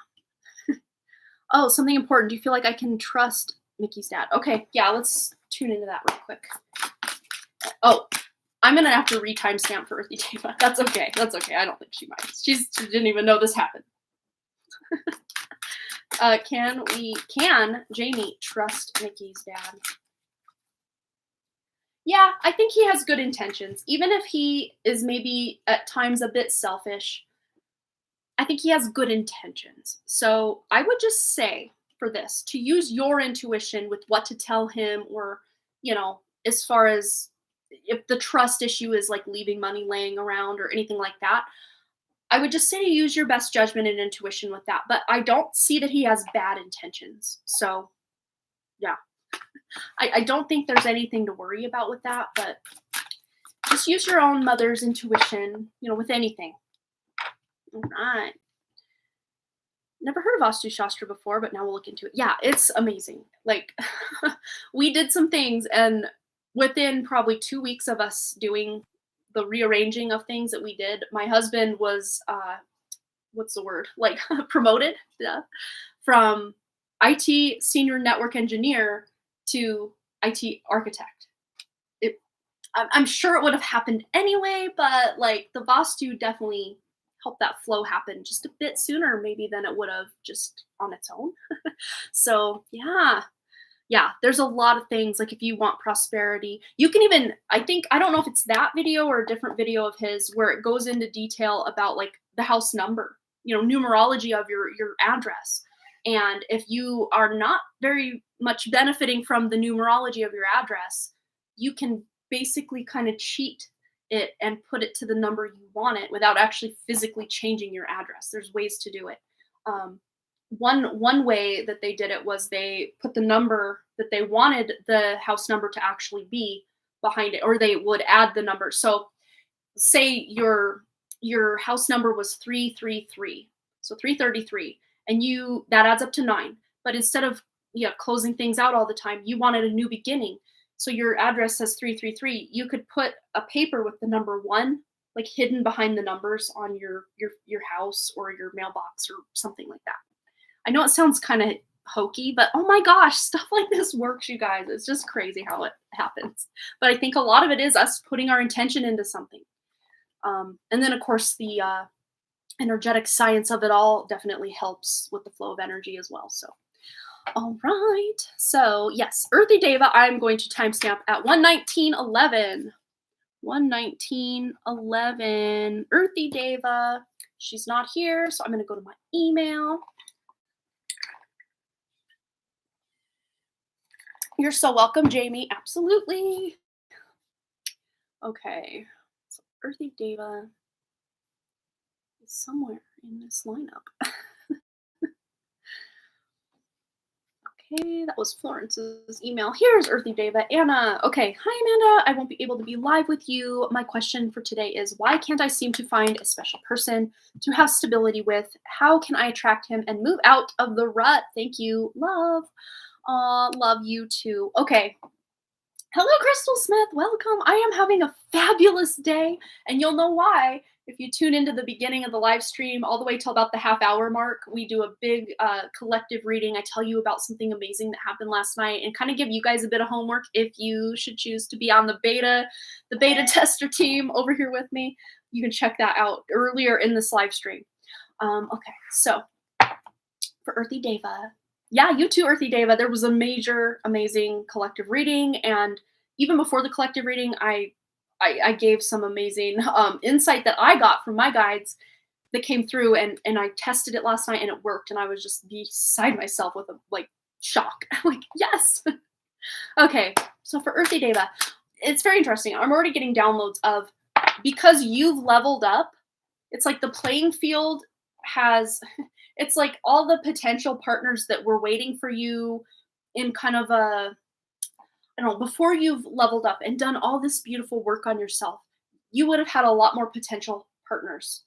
Oh, something important. Do you feel like I can trust Mickey's dad? Okay, yeah, let's tune into that real quick. Oh, I'm gonna have to re-timestamp for Earthy Day, but that's okay. That's okay. I don't think she minds. She didn't even know this happened. Can Jamie trust Mickey's dad? Yeah, I think he has good intentions. Even if he is maybe at times a bit selfish, I think he has good intentions. So I would just say for this, to use your intuition with what to tell him or, as far as if the trust issue is like leaving money laying around or anything like that, I would just say to use your best judgment and intuition with that. But I don't see that he has bad intentions. So, yeah. I don't think there's anything to worry about with that, but just use your own mother's intuition, with anything. All right. Never heard of Vastu Shastra before, but now we'll look into it. Yeah, it's amazing. Like, we did some things, and within probably 2 weeks of us doing the rearranging of things that we did, my husband was, promoted from IT senior network engineer to IT architect. I'm sure it would have happened anyway, but like the Vastu definitely helped that flow happen just a bit sooner maybe than it would have just on its own. So yeah, there's a lot of things. Like if you want prosperity, you can even, I don't know if it's that video or a different video of his where it goes into detail about like the house number, numerology of your address. And if you are not very much benefiting from the numerology of your address, you can basically kind of cheat it and put it to the number you want it without actually physically changing your address. There's ways to do it. One way that they did it was they put the number that they wanted the house number to actually be behind it, or they would add the number. So say your house number was 333, so 333, and that adds up to 9. But instead of closing things out all the time, you wanted a new beginning. So your address says 333. You could put a paper with the number 1 like hidden behind the numbers on your house or your mailbox or something like that. I know it sounds kind of hokey, but oh my gosh, stuff like this works, you guys. It's just crazy how it happens. But I think a lot of it is us putting our intention into something. And then of course the energetic science of it all definitely helps with the flow of energy as well. So, all right. So, yes, Earthy Deva, I'm going to timestamp at 1:19:11. 1:19:11. Earthy Deva. She's not here, so I'm going to go to my email. You're so welcome, Jamie. Absolutely. Okay. So, Earthy Deva is somewhere in this lineup. Okay, that was Florence's email. Here's Earthy Deva. Anna. Okay, hi Amanda. I won't be able to be live with you. My question for today is, why can't I seem to find a special person to have stability with? How can I attract him and move out of the rut? Thank you. Love. Love you too. Okay. Hello, Crystal Smith. Welcome. I am having a fabulous day, and you'll know why if you tune into the beginning of the live stream all the way till about the half-hour mark. We do a big collective reading. I tell you about something amazing that happened last night and kind of give you guys a bit of homework if you should choose to be on the beta tester team over here with me. You can check that out earlier in this live stream. Okay, so for Earthy Deva. Yeah, you too, Earthy Deva. There was a major, amazing collective reading, and even before the collective reading, I gave some amazing insight that I got from my guides that came through, and I tested it last night, and it worked, and I was just beside myself with a shock. Like, yes. Okay, so for Earthy Deva, it's very interesting. I'm already getting downloads of, because you've leveled up, it's like the playing field has, it's like all the potential partners that were waiting for you in kind of a, I don't know, before you've leveled up and done all this beautiful work on yourself, you would have had a lot more potential partners.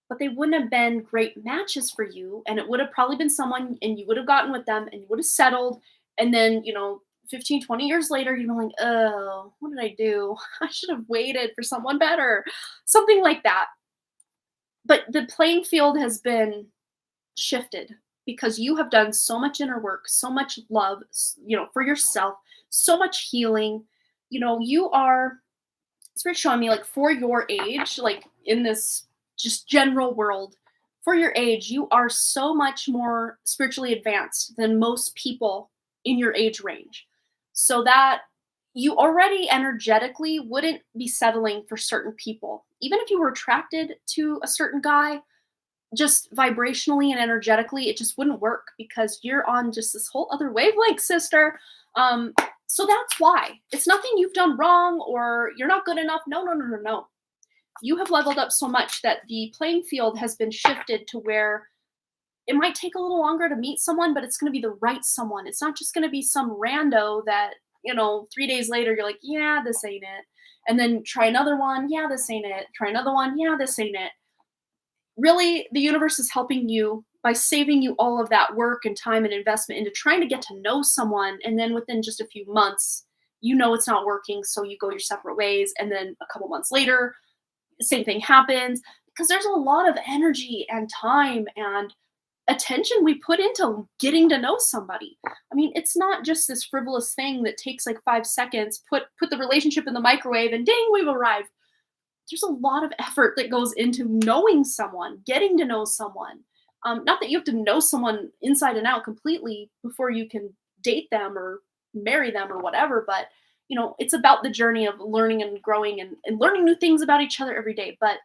But they wouldn't have been great matches for you. And it would have probably been someone, and you would have gotten with them and you would have settled. And then, 15, 20 years later, you're like, oh, what did I do? I should have waited for someone better. Something like that. But the playing field has been shifted because you have done so much inner work, so much love, for yourself, so much healing. You are, Spirit showing me, like, for your age, like in this just general world, for your age, you are so much more spiritually advanced than most people in your age range. So that you already energetically wouldn't be settling for certain people. Even if you were attracted to a certain guy, just vibrationally and energetically, it just wouldn't work because you're on just this whole other wavelength, sister. So that's why. It's nothing you've done wrong or you're not good enough. No, no, no, no, no. You have leveled up so much that the playing field has been shifted to where it might take a little longer to meet someone, but it's going to be the right someone. It's not just going to be some rando that, 3 days later, you're like, yeah, this ain't it. And then try another one. Yeah, this ain't it. Try another one. Yeah, this ain't it. Really, the universe is helping you by saving you all of that work and time and investment into trying to get to know someone. And then within just a few months, it's not working. So you go your separate ways. And then a couple months later, the same thing happens because there's a lot of energy and time and attention we put into getting to know somebody. I mean, it's not just this frivolous thing that takes like 5 seconds, put the relationship in the microwave and ding, we've arrived. There's a lot of effort that goes into knowing someone, getting to know someone. Not that you have to know someone inside and out completely before you can date them or marry them or whatever, but it's about the journey of learning and growing and learning new things about each other every day. But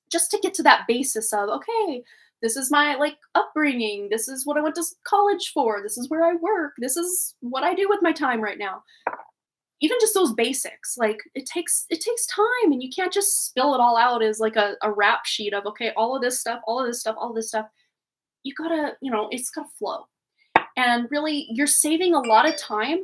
just to get to that basis of, okay, this is my upbringing, this is what I went to college for, this is where I work, this is what I do with my time right now. Even just those basics, it takes time, and you can't just spill it all out as like a rap sheet of, okay, all of this stuff, all of this stuff, all of this stuff. You gotta, it's gotta flow. And really, you're saving a lot of time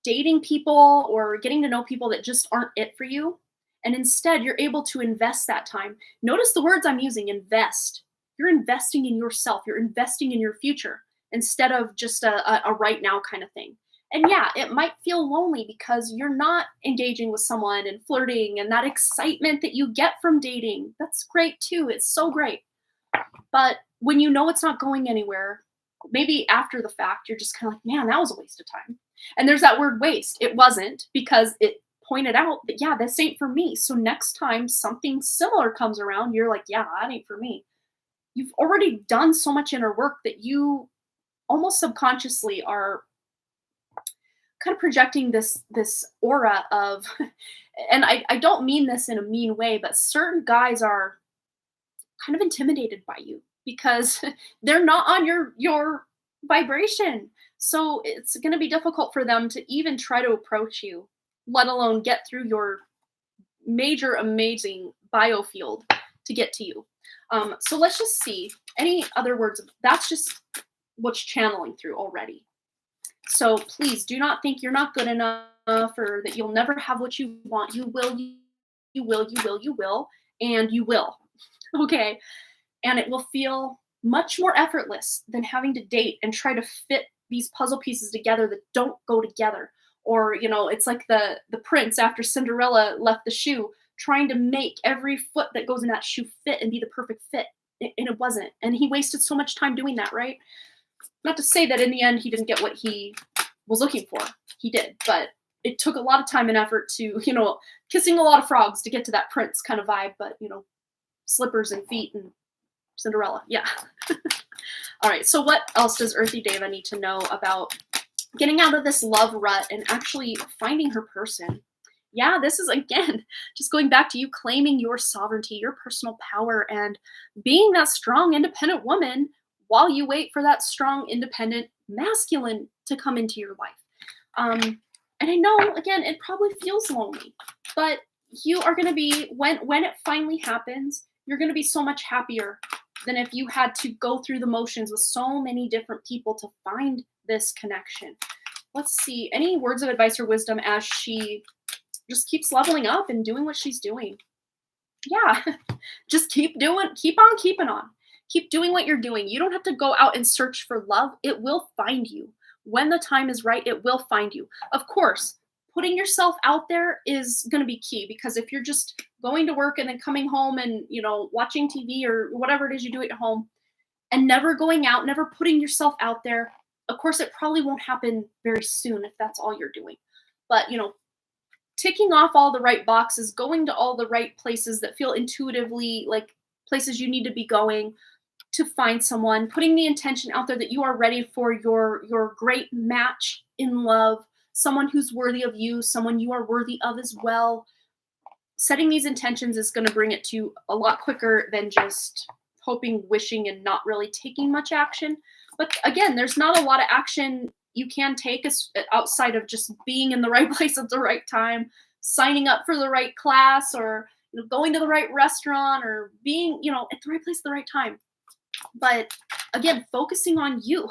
dating people or getting to know people that just aren't it for you. And instead, you're able to invest that time. Notice the words I'm using, invest. You're investing in yourself. You're investing in your future instead of just a right now kind of thing. And yeah, it might feel lonely because you're not engaging with someone and flirting and that excitement that you get from dating. That's great too. It's so great. But when it's not going anywhere, maybe after the fact, you're just kind of like, man, that was a waste of time. And there's that word waste. It wasn't, because it pointed out that, yeah, this ain't for me. So next time something similar comes around, you're like, yeah, that ain't for me. You've already done so much inner work that you almost subconsciously are kind of projecting this aura of and I don't mean this in a mean way, but certain guys are kind of intimidated by you because they're not on your vibration. So it's going to be difficult for them to even try to approach you, let alone get through your major amazing biofield to get to you. So let's just see any other words. That's just what's channeling through already. So please do not think you're not good enough or that you'll never have what you want. You will, you will, you will, you will, and you will. Okay. And it will feel much more effortless than having to date and try to fit these puzzle pieces together that don't go together. Or, it's like the prince after Cinderella left the shoe, trying to make every foot that goes in that shoe fit and be the perfect fit. And it wasn't. And he wasted so much time doing that, right? Not to say that in the end he didn't get what he was looking for. He did, but it took a lot of time and effort to, kissing a lot of frogs to get to that prince kind of vibe, but, slippers and feet and Cinderella. Yeah. All right. So what else does Earthy Deva need to know about getting out of this love rut and actually finding her person? Yeah, this is, again, just going back to you claiming your sovereignty, your personal power, and being that strong, independent woman while you wait for that strong, independent masculine to come into your life. And I know, again, it probably feels lonely, but you are going to be, when it finally happens, you're going to be so much happier than if you had to go through the motions with so many different people to find this connection. Let's see, any words of advice or wisdom as she just keeps leveling up and doing what she's doing? Yeah, just keep on keeping on. Keep doing what you're doing. You don't have to go out and search for love. It will find you. When the time is right, it will find you. Of course, putting yourself out there is going to be key, because if you're just going to work and then coming home and, watching TV or whatever it is you do at home and never going out, never putting yourself out there, of course, it probably won't happen very soon if that's all you're doing. But, ticking off all the right boxes, going to all the right places that feel intuitively like places you need to be going to find someone, putting the intention out there that you are ready for your great match in love, someone who's worthy of you, someone you are worthy of as well. Setting these intentions is going to bring it to a lot quicker than just hoping, wishing, and not really taking much action. But again, there's not a lot of action you can take outside of just being in the right place at the right time, signing up for the right class, or going to the right restaurant, or being at the right place at the right time. But again, focusing on you,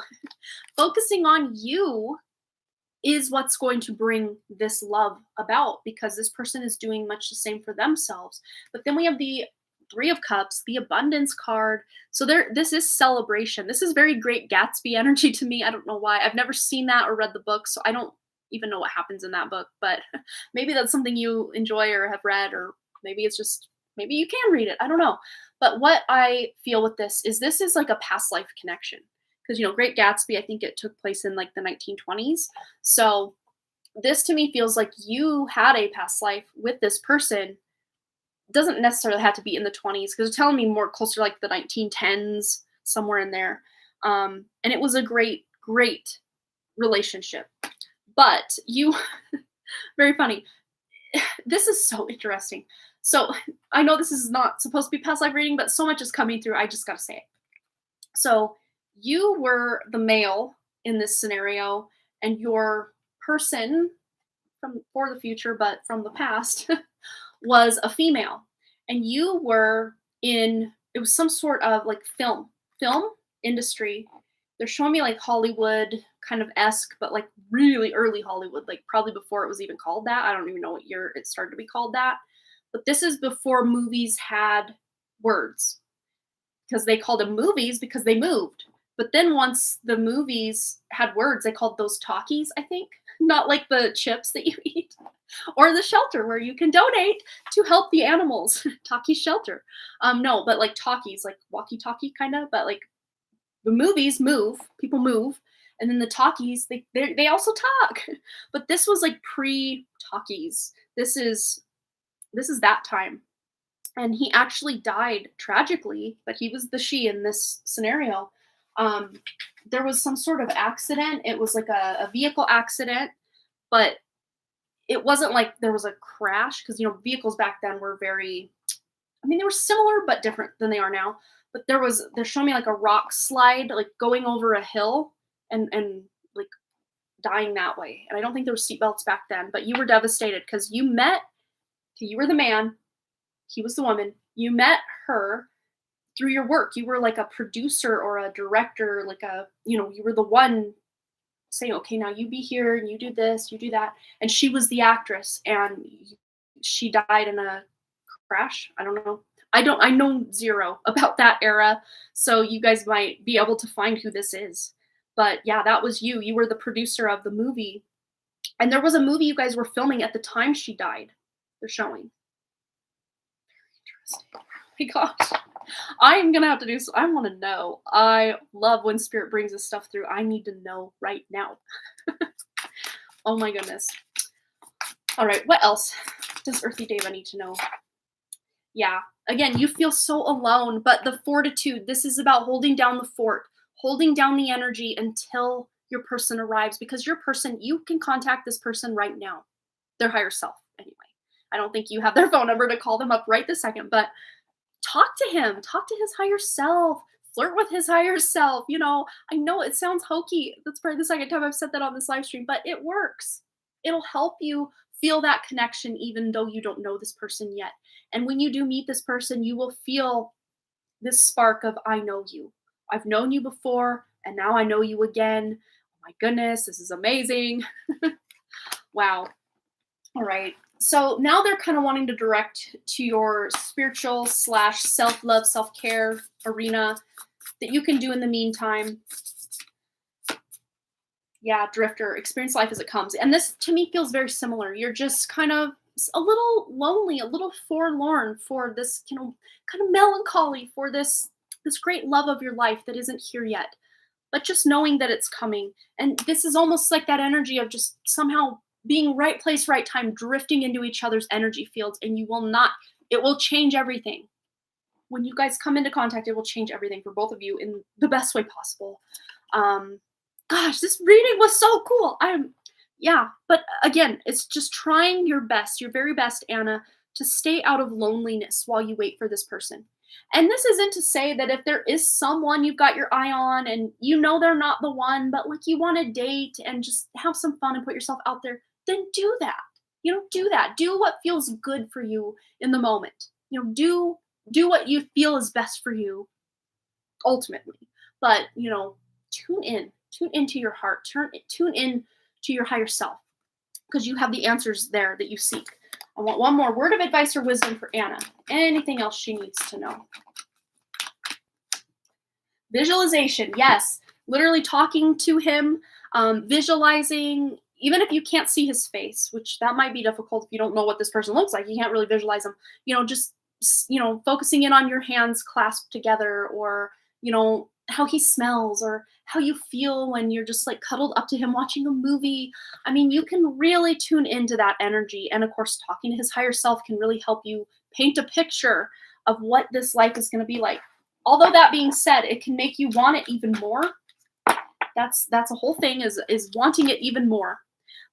focusing on you is what's going to bring this love about, because this person is doing much the same for themselves. But then we have the Three of Cups, the abundance card. So this is celebration. This is very Great Gatsby energy to me. I don't know why. I've never seen that or read the book, so I don't even know what happens in that book. But maybe that's something you enjoy or have read, or maybe it's just, maybe you can read it. I don't know. But what I feel with this is like a past life connection. Because, Great Gatsby, I think it took place in like the 1920s. So this to me feels like you had a past life with this person. Doesn't necessarily have to be in the 20s, because they're telling me more closer like the 1910s, somewhere in there. And it was a great, great relationship. But you, very funny. This is so interesting. So I know this is not supposed to be past life reading, but so much is coming through. I just got to say it. So you were the male in this scenario, and your person for the future, but from the past, was a female. And you were it was some sort of like film industry. They're showing me like Hollywood kind of esque, but like really early Hollywood, like probably before it was even called that. I don't even know what year it started to be called that. But this is before movies had words, because they called them movies because they moved. But then once the movies had words, they called those talkies, I think. Not like the chips that you eat, or the shelter where you can donate to help the animals. Talkie shelter. No, but like talkies, like walkie-talkie kind of, but like the movies move, people move, and then the talkies, they also talk. But this was like pre-talkies. This is that time. And he actually died tragically, but he was the she in this scenario. Um, there was some sort of accident. It was like a vehicle accident, but it wasn't like there was a crash because vehicles back then were very, I mean, they were similar but different than they are now. But they're showing me like a rock slide, like going over a hill and like dying that way. And I don't think there were seatbelts back then, but you were devastated because you were the man, he was the woman. You met her through your work. You were like a producer or a director, like you were the one saying, okay, now you be here and you do this, you do that. And she was the actress and she died in a crash. I don't know. I know zero about that era. So you guys might be able to find who this is. But yeah, that was you. You were the producer of the movie. And there was a movie you guys were filming at the time she died. They're showing. Very interesting. Oh my gosh. I'm gonna have to do so. I want to know. I love when spirit brings this stuff through. I need to know right now. Oh my goodness. All right, what else does Earthy Dava need to know? Yeah, again, you feel so alone, but the fortitude, this is about holding down the fort, holding down the energy until your person arrives, because your person, you can contact this person right now, their higher self anyway. I don't think you have their phone number to call them up right this second, but talk to him, talk to his higher self, flirt with his higher self. I know it sounds hokey. That's probably the second time I've said that on this live stream, but it works. It'll help you feel that connection even though you don't know this person yet. And when you do meet this person, you will feel this spark of, I know you. I've known you before, and now I know you again. Oh my goodness, this is amazing. Wow. All right. So now they're kind of wanting to direct to your spiritual / self-love, self-care arena that you can do in the meantime. Yeah, Drifter, experience life as it comes. And this to me feels very similar. You're just kind of a little lonely, a little forlorn for this, kind of melancholy for this great love of your life that isn't here yet. But just knowing that it's coming. And this is almost like that energy of just somehow being right place, right time, drifting into each other's energy fields, and it will change everything. When you guys come into contact, it will change everything for both of you in the best way possible. Gosh, this reading was so cool. But again, it's just trying your best, your very best, Anna, to stay out of loneliness while you wait for this person. And this isn't to say that if there is someone you've got your eye on and they're not the one, but like you want to date and just have some fun and put yourself out there, then do that. Do that. Do what feels good for you in the moment. Do what you feel is best for you ultimately. But, tune into your heart, tune in to your higher self, because you have the answers there that you seek. I want one more word of advice or wisdom for Anna. Anything else she needs to know? Visualization, yes. Literally talking to him, visualizing, even if you can't see his face, which that might be difficult if you don't know what this person looks like. You can't really visualize him. Just focusing in on your hands clasped together, or how he smells, or how you feel when you're just like cuddled up to him watching a movie. I mean, you can really tune into that energy. And of course, talking to his higher self can really help you paint a picture of what this life is going to be like. Although that being said, it can make you want it even more. That's a whole thing, is wanting it even more.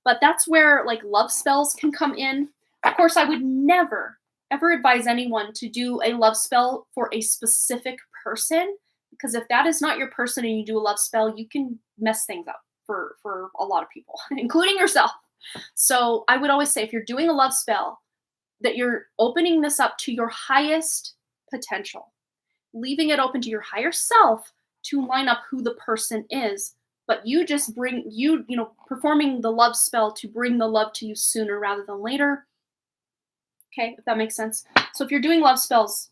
But that's where like love spells can come in. Of course, I would never, ever advise anyone to do a love spell for a specific person, because if that is not your person and you do a love spell, you can mess things up for a lot of people, including yourself. So I would always say, if you're doing a love spell, that you're opening this up to your highest potential, leaving it open to your higher self to line up who the person is. But you just performing the love spell to bring the love to you sooner rather than later. Okay, if that makes sense. So if you're doing love spells,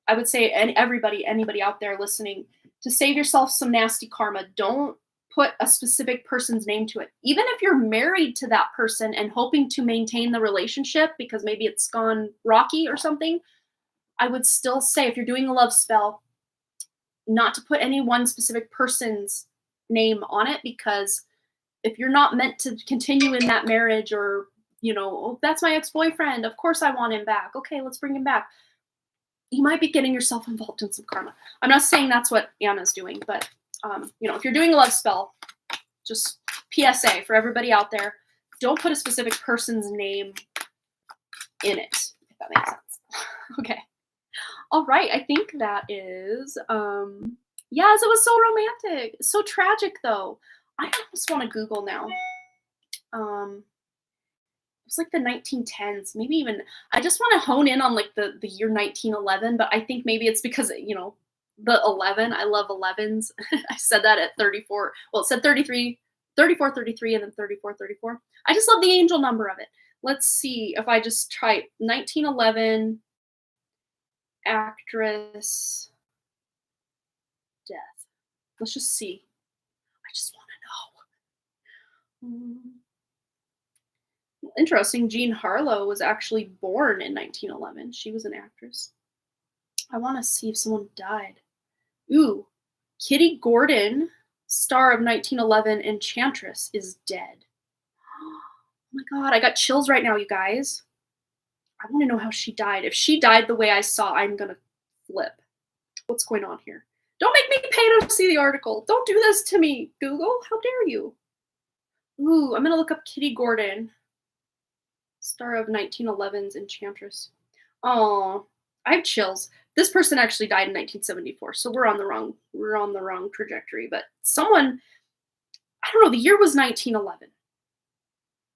I would say, and anybody out there listening, to save yourself some nasty karma, don't put a specific person's name to it. Even if you're married to that person and hoping to maintain the relationship because maybe it's gone rocky or something, I would still say, if you're doing a love spell, not to put any one specific person's name on it, because if you're not meant to continue in that marriage or Oh, that's my ex-boyfriend. Of course I want him back. Okay, let's bring him back. You might be getting yourself involved in some karma. I'm not saying that's what Anna's doing, but if you're doing a love spell, just PSA for everybody out there, don't put a specific person's name in it, if that makes sense. Okay. All right. I think that is, yes, it was so romantic. So tragic, though. I almost want to Google now. It was like the 1910s, maybe even, I just want to hone in on like the year 1911, but I think maybe it's because, the 11, I love 11s. I said that at 34. Well, it said 33, 34, 33, and then 34, 34. I just love the angel number of it. Let's see if I just type 1911 actress death. Let's just see. I just want to know. Interesting. Jean Harlow was actually born in 1911. She was an actress. I want to see if someone died. Ooh, Kitty Gordon, star of 1911 Enchantress, is dead. Oh my god, I got chills right now, you guys. I want to know how she died. If she died the way I saw, I'm gonna flip. What's going on here? Don't make me pay to see the article. Don't do this to me, Google. How dare you? Ooh, I'm gonna look up Kitty Gordon, star of 1911's Enchantress. Oh, I have chills. This person actually died in 1974, so we're on the wrong trajectory. But someone, I don't know, the year was 1911.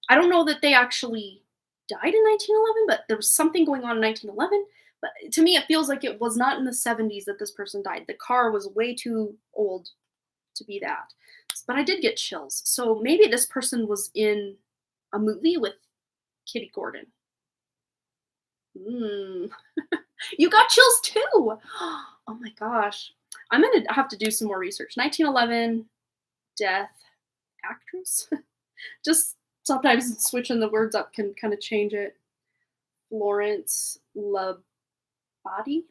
I don't know that they actually died in 1911, but there was something going on in 1911. But to me, it feels like it was not in the 70s that this person died. The car was way too old to be that. But I did get chills. So maybe this person was in a movie with Kitty Gordon. You got chills too. Oh my gosh. I'm going to have to do some more research. 1911 death actress. Just sometimes switching the words up can kind of change it. Florence Labadie,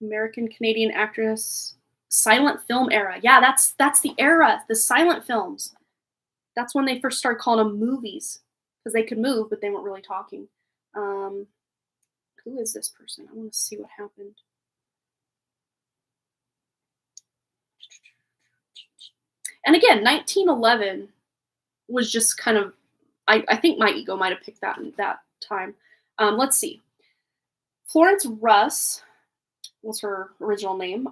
American Canadian actress, silent film era. Yeah, that's the era, the silent films. That's when they first started calling them movies because they could move, but they weren't really talking. Who is this person? I want to see what happened. And again, 1911 was just kind of, I think my ego might have picked that in that time. Let's see. Florence Russ was her original name.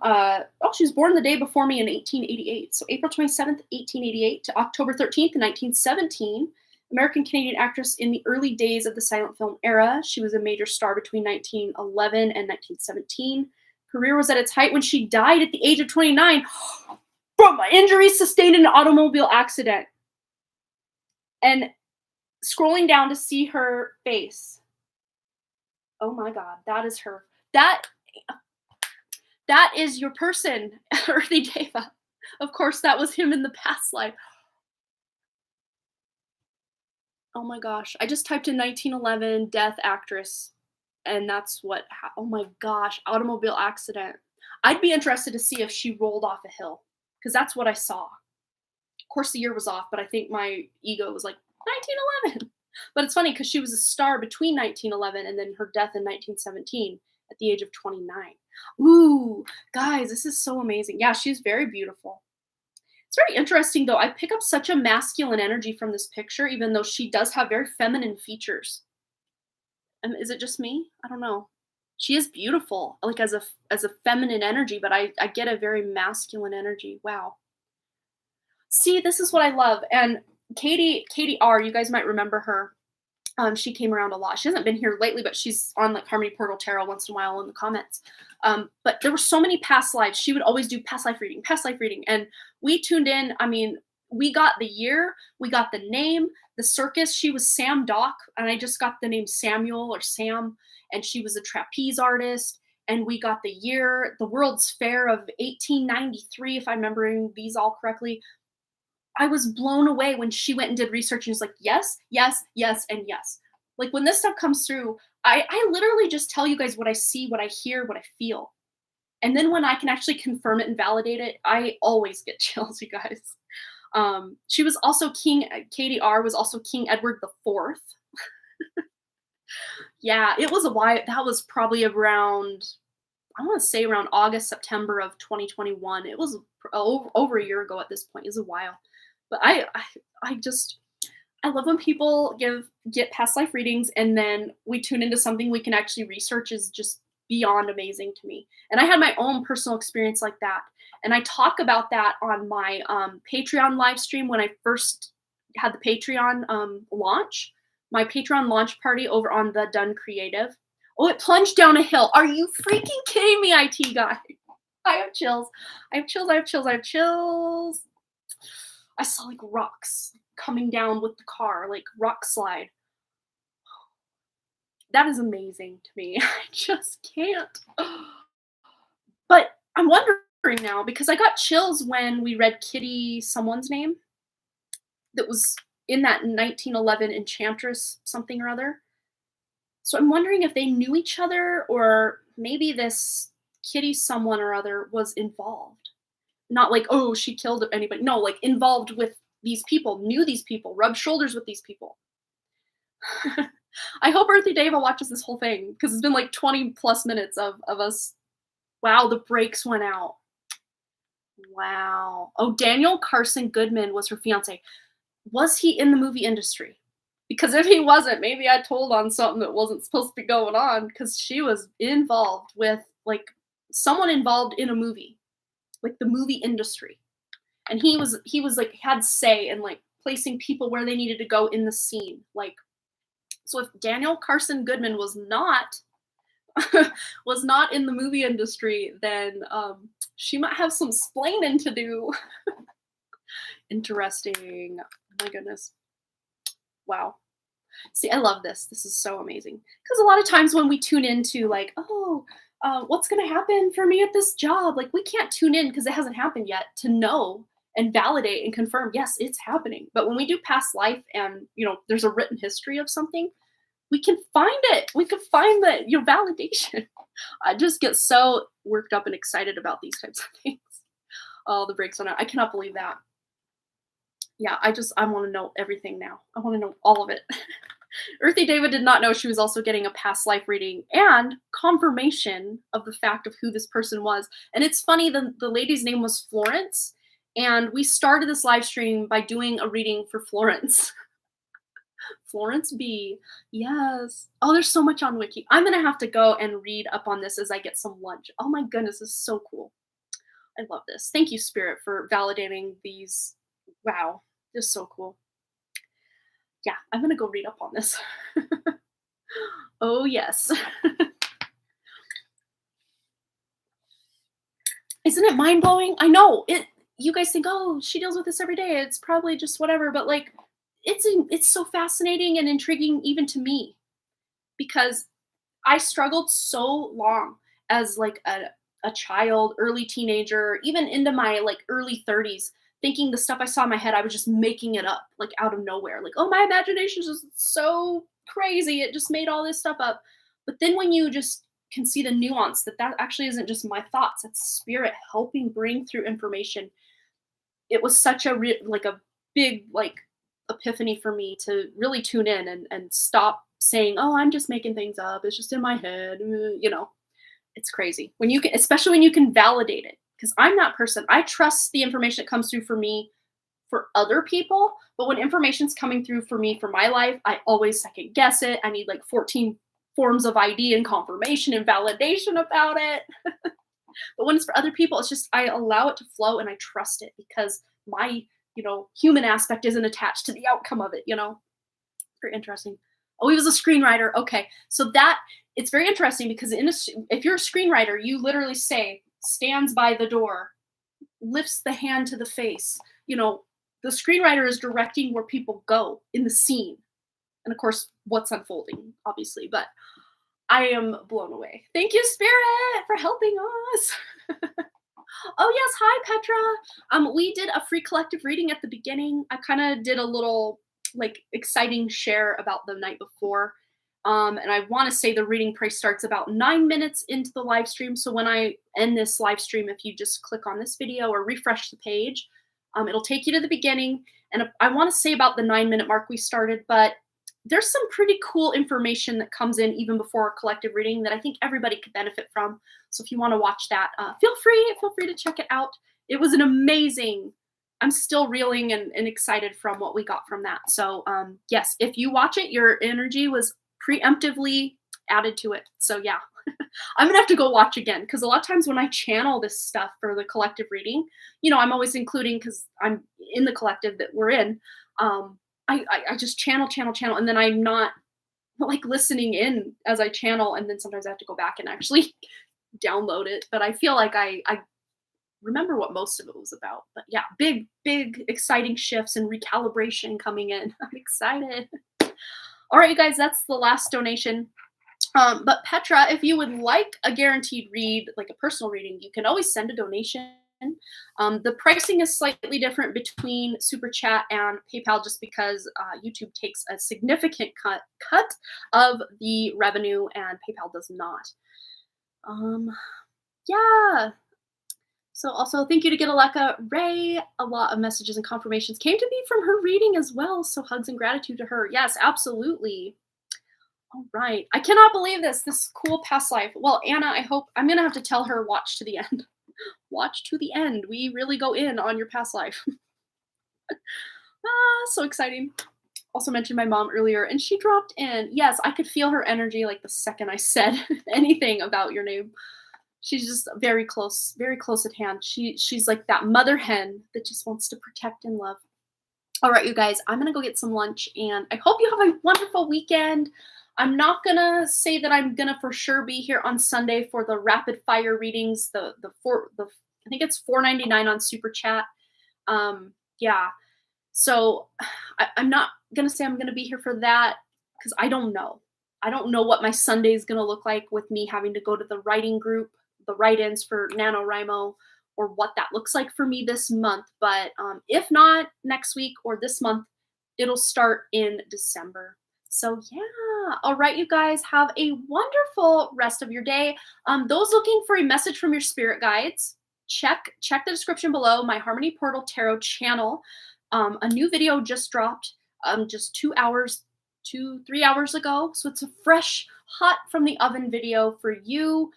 She was born the day before me in 1888. So April 27th, 1888 to October 13th, 1917. American Canadian actress in the early days of the silent film era. She was a major star between 1911 and 1917. Career was at its height when she died at the age of 29 from injuries sustained in an automobile accident. And scrolling down to see her face. Oh my god, that is her. That is your person, Earthy Deva. Of course, that was him in the past life. Oh my gosh, I just typed in 1911 death actress, and that's what, oh my gosh, automobile accident. I'd be interested to see if she rolled off a hill, because that's what I saw. Of course, the year was off, but I think my ego was like, 1911. But it's funny, because she was a star between 1911 and then her death in 1917 at the age of 29. Ooh, guys, this is so amazing. Yeah, she's very beautiful. It's very interesting, though. I pick up such a masculine energy from this picture, even though she does have very feminine features. Is it just me? I don't know. She is beautiful, like as a feminine energy, but I get a very masculine energy. Wow. See, this is what I love. And Katie R., you guys might remember her. She came around a lot. She hasn't been here lately, but she's on like Harmony Portal Tarot once in a while in the comments. But there were so many past lives. She would always do past life reading. And we tuned in. I mean, we got the year, we got the name, the circus. She was Sam Dock, and I just got the name Samuel or Sam, and she was a trapeze artist. And we got the year, the World's Fair of 1893, if I'm remembering these all correctly. I was blown away when she went and did research and was like, yes, yes, yes, and yes. Like when this stuff comes through, I literally just tell you guys what I see, what I hear, what I feel. And then when I can actually confirm it and validate it, I always get chills, you guys. She was also Katie R was also King Edward the Fourth. Yeah, it was a while. That was probably around, I want to say around August, September of 2021. It was over a year ago at this point. It was a while. But I just, I love when people get past life readings and then we tune into something we can actually research is just beyond amazing to me. And I had my own personal experience like that. And I talk about that on my Patreon live stream when I first had the Patreon launch, my Patreon launch party over on the Done Creative. Oh, it plunged down a hill. Are you freaking kidding me, IT guy? I have chills. I have chills. I have chills. I have chills. I saw like rocks coming down with the car, like rock slide. That is amazing to me. I just can't. But I'm wondering now because I got chills when we read Kitty someone's name that was in that 1911 Enchantress something or other. So I'm wondering if they knew each other or maybe this Kitty someone or other was involved. Not like, oh, she killed anybody. No, like involved with these people, knew these people, rubbed shoulders with these people. I hope Earthy Deva watches this whole thing because it's been like 20 plus minutes of us. Wow, the brakes went out. Wow. Oh, Daniel Carson Goodman was her fiance. Was he in the movie industry? Because if he wasn't, maybe I told on something that wasn't supposed to be going on because she was involved with like someone involved in a movie, like the movie industry. And he was like had say in like placing people where they needed to go in the scene. Like, so if Daniel Carson Goodman was not was not in the movie industry, then she might have some splaining to do. Interesting. Oh my goodness. Wow. See, I love this. This is so amazing. Because a lot of times when we tune into like, oh, what's going to happen for me at this job? Like we can't tune in because it hasn't happened yet to know and validate and confirm, yes, it's happening. But when we do past life and, there's a written history of something, we can find it. We can find the validation. I just get so worked up and excited about these types of things. Oh, the brakes on it. I cannot believe that. Yeah, I want to know everything now. I want to know all of it. Earthy David did not know she was also getting a past life reading and confirmation of the fact of who this person was. And it's funny, the lady's name was Florence, and we started this live stream by doing a reading for Florence. Florence B. Yes. Oh, there's so much on Wiki. I'm going to have to go and read up on this as I get some lunch. Oh my goodness, this is so cool. I love this. Thank you, Spirit, for validating these. Wow, just so cool. Yeah, I'm going to go read up on this. Oh, yes. Isn't it mind-blowing? I know. You guys think, oh, she deals with this every day. It's probably just whatever. But, like, it's so fascinating and intriguing even to me. Because I struggled so long as, like, a child, early teenager, even into my, like, early 30s, thinking the stuff I saw in my head, I was just making it up, like, out of nowhere. Like, oh, my imagination is just so crazy. It just made all this stuff up. But then when you just can see the nuance that actually isn't just my thoughts, it's spirit helping bring through information. It was such a big, like, epiphany for me to really tune in and stop saying, oh, I'm just making things up. It's just in my head. It's crazy when you can, especially when you can validate it. Because I'm that person. I trust the information that comes through for me for other people. But when information's coming through for me for my life, I always second guess it. I need like 14 forms of ID and confirmation and validation about it. But when it's for other people, it's just I allow it to flow and I trust it because my, human aspect isn't attached to the outcome of it, Very interesting. Oh, he was a screenwriter. Okay. So it's very interesting because if you're a screenwriter, you literally say, stands by the door, lifts the hand to the face. The screenwriter is directing where people go in the scene. And of course, what's unfolding, obviously. But I am blown away. Thank you, Spirit, for helping us. Oh, yes. Hi, Petra. We did a free collective reading at the beginning. I kind of did a little, like, exciting share about the night before. And I want to say the reading price starts about 9 minutes into the live stream. So when I end this live stream, if you just click on this video or refresh the page, It'll take you to the beginning, and I want to say about the 9-minute mark we started, but there's some pretty cool information that comes in even before a collective reading that I think everybody could benefit from. So if you want to watch that, feel free to check it out. It was an amazing. I'm still reeling and excited from what we got from that. So yes, if you watch it, your energy was preemptively added to it. So yeah, I'm gonna have to go watch again because a lot of times when I channel this stuff for the collective reading, I'm always including because I'm in the collective that we're in. I just channel, and then I'm not like listening in as I channel, and then sometimes I have to go back and actually download it. But I feel like I remember what most of it was about. But yeah, big exciting shifts and recalibration coming in. I'm excited. All right, you guys, that's the last donation. But Petra, if you would like a guaranteed read, like a personal reading, you can always send a donation. The pricing is slightly different between SuperChat and PayPal just because YouTube takes a significant cut of the revenue and PayPal does not. Yeah. So also thank you to Gitaleka Ray. A lot of messages and confirmations came to me from her reading as well. So hugs and gratitude to her. Yes, absolutely. All right. I cannot believe this cool past life. Well, Anna, I hope I'm going to have to tell her watch to the end. Watch to the end. We really go in on your past life. So exciting. Also mentioned my mom earlier and she dropped in. Yes, I could feel her energy like the second I said anything about your name. She's just very close at hand. She's like that mother hen that just wants to protect and love. All right, you guys, I'm going to go get some lunch and I hope you have a wonderful weekend. I'm not going to say that I'm going to for sure be here on Sunday for the rapid fire readings, I think it's $4.99 on SuperChat. Yeah. So I'm not going to say I'm going to be here for that because I don't know. I don't know what my Sunday is going to look like with me having to go to the writing group, the write-ins for NaNoWriMo, or what that looks like for me this month. But if not next week or this month, it'll start in December. So yeah. All right, you guys, have a wonderful rest of your day. Those looking for a message from your spirit guides, check the description below. My Harmony Portal Tarot channel. A new video just dropped just 3 hours ago. So it's a fresh, hot from the oven video for you.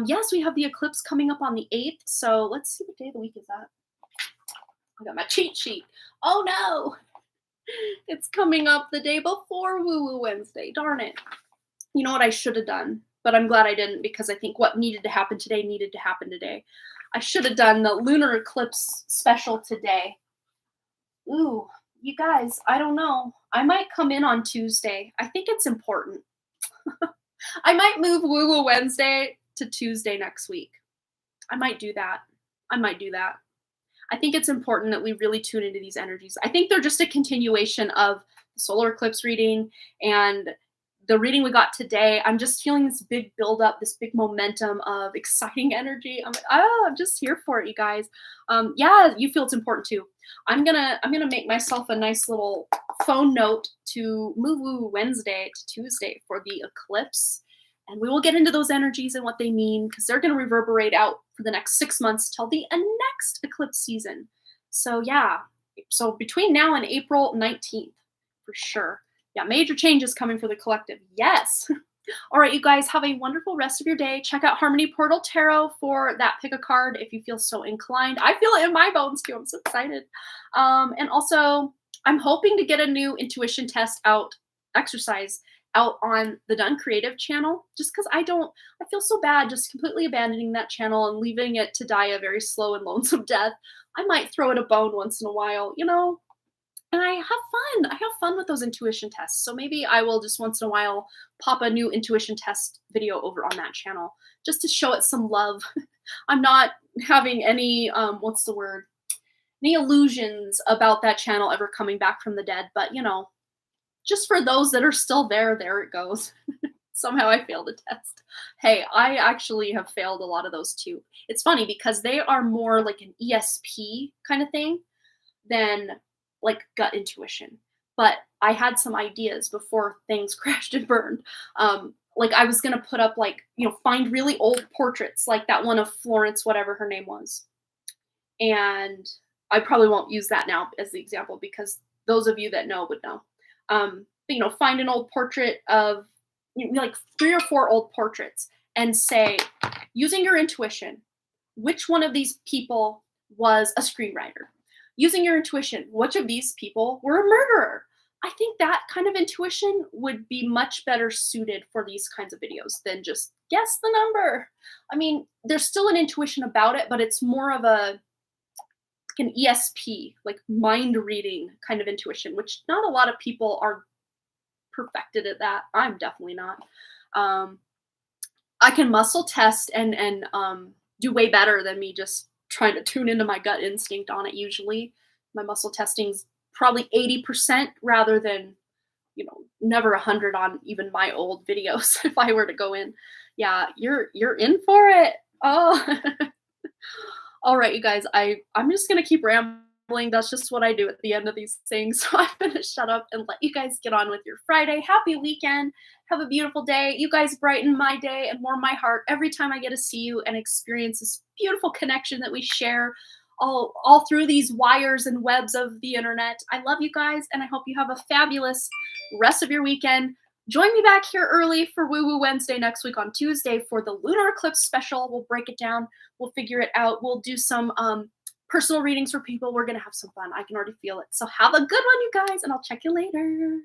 Yes, we have the eclipse coming up on the 8th. So let's see what day of the week is that. I got my cheat sheet. Oh no, it's coming up the day before Woo Woo Wednesday. Darn it. You know what I should have done, but I'm glad I didn't because I think what needed to happen today. I should have done the lunar eclipse special today. Ooh, you guys, I don't know. I might come in on Tuesday. I think it's important. I might move Woo Woo Wednesday to Tuesday next week. I might do that. I think it's important that we really tune into these energies. I think they're just a continuation of the solar eclipse reading and the reading we got today. I'm just feeling this big buildup, this big momentum of exciting energy. I'm like, I'm just here for it, you guys. Yeah, you feel it's important too. I'm gonna make myself a nice little phone note to move Woo Wednesday to Tuesday for the eclipse. And we will get into those energies and what they mean because they're going to reverberate out for the next 6 months till the next eclipse season. So yeah, so between now and April 19th, for sure. Yeah, major changes coming for the collective. Yes. All right, you guys, have a wonderful rest of your day. Check out Harmony Portal Tarot for that pick a card if you feel so inclined. I feel it in my bones too. I'm so excited. And also, I'm hoping to get a new intuition test exercise out on the Done Creative channel just because I feel so bad just completely abandoning that channel and leaving it to die a very slow and lonesome death. I might throw it a bone once in a while, and I have fun with those intuition tests. So maybe I will just once in a while pop a new intuition test video over on that channel just to show it some love. I'm not having any, any illusions about that channel ever coming back from the dead, but just for those that are still there it goes. Somehow I failed a test. Hey, I actually have failed a lot of those too. It's funny because they are more like an ESP kind of thing than like gut intuition. But I had some ideas before things crashed and burned. Like I was going to put up find really old portraits like that one of Florence, whatever her name was. And I probably won't use that now as the example because those of you that know would know. But, find an old portrait of like 3 or 4 old portraits and say, using your intuition, which one of these people was a screenwriter? Using your intuition, which of these people were a murderer? I think that kind of intuition would be much better suited for these kinds of videos than just guess the number. I mean, there's still an intuition about it, but it's more of an ESP, like mind reading kind of intuition, which not a lot of people are perfected at that. I'm definitely not. Um, I can muscle test and do way better than me just trying to tune into my gut instinct on it. Usually, my muscle testing's probably 80% rather than never 100 on even my old videos. If I were to go in, yeah, you're in for it. Oh. All right, you guys, I'm just gonna keep rambling. That's just what I do at the end of these things. So I'm gonna shut up and let you guys get on with your Friday. Happy weekend. Have a beautiful day. You guys brighten my day and warm my heart every time I get to see you and experience this beautiful connection that we share all through these wires and webs of the internet. I love you guys, and I hope you have a fabulous rest of your weekend. Join me back here early for Woo Woo Wednesday next week on Tuesday for the lunar eclipse special. We'll break it down. We'll figure it out. We'll do some personal readings for people. We're going to have some fun. I can already feel it. So have a good one, you guys, and I'll check you later.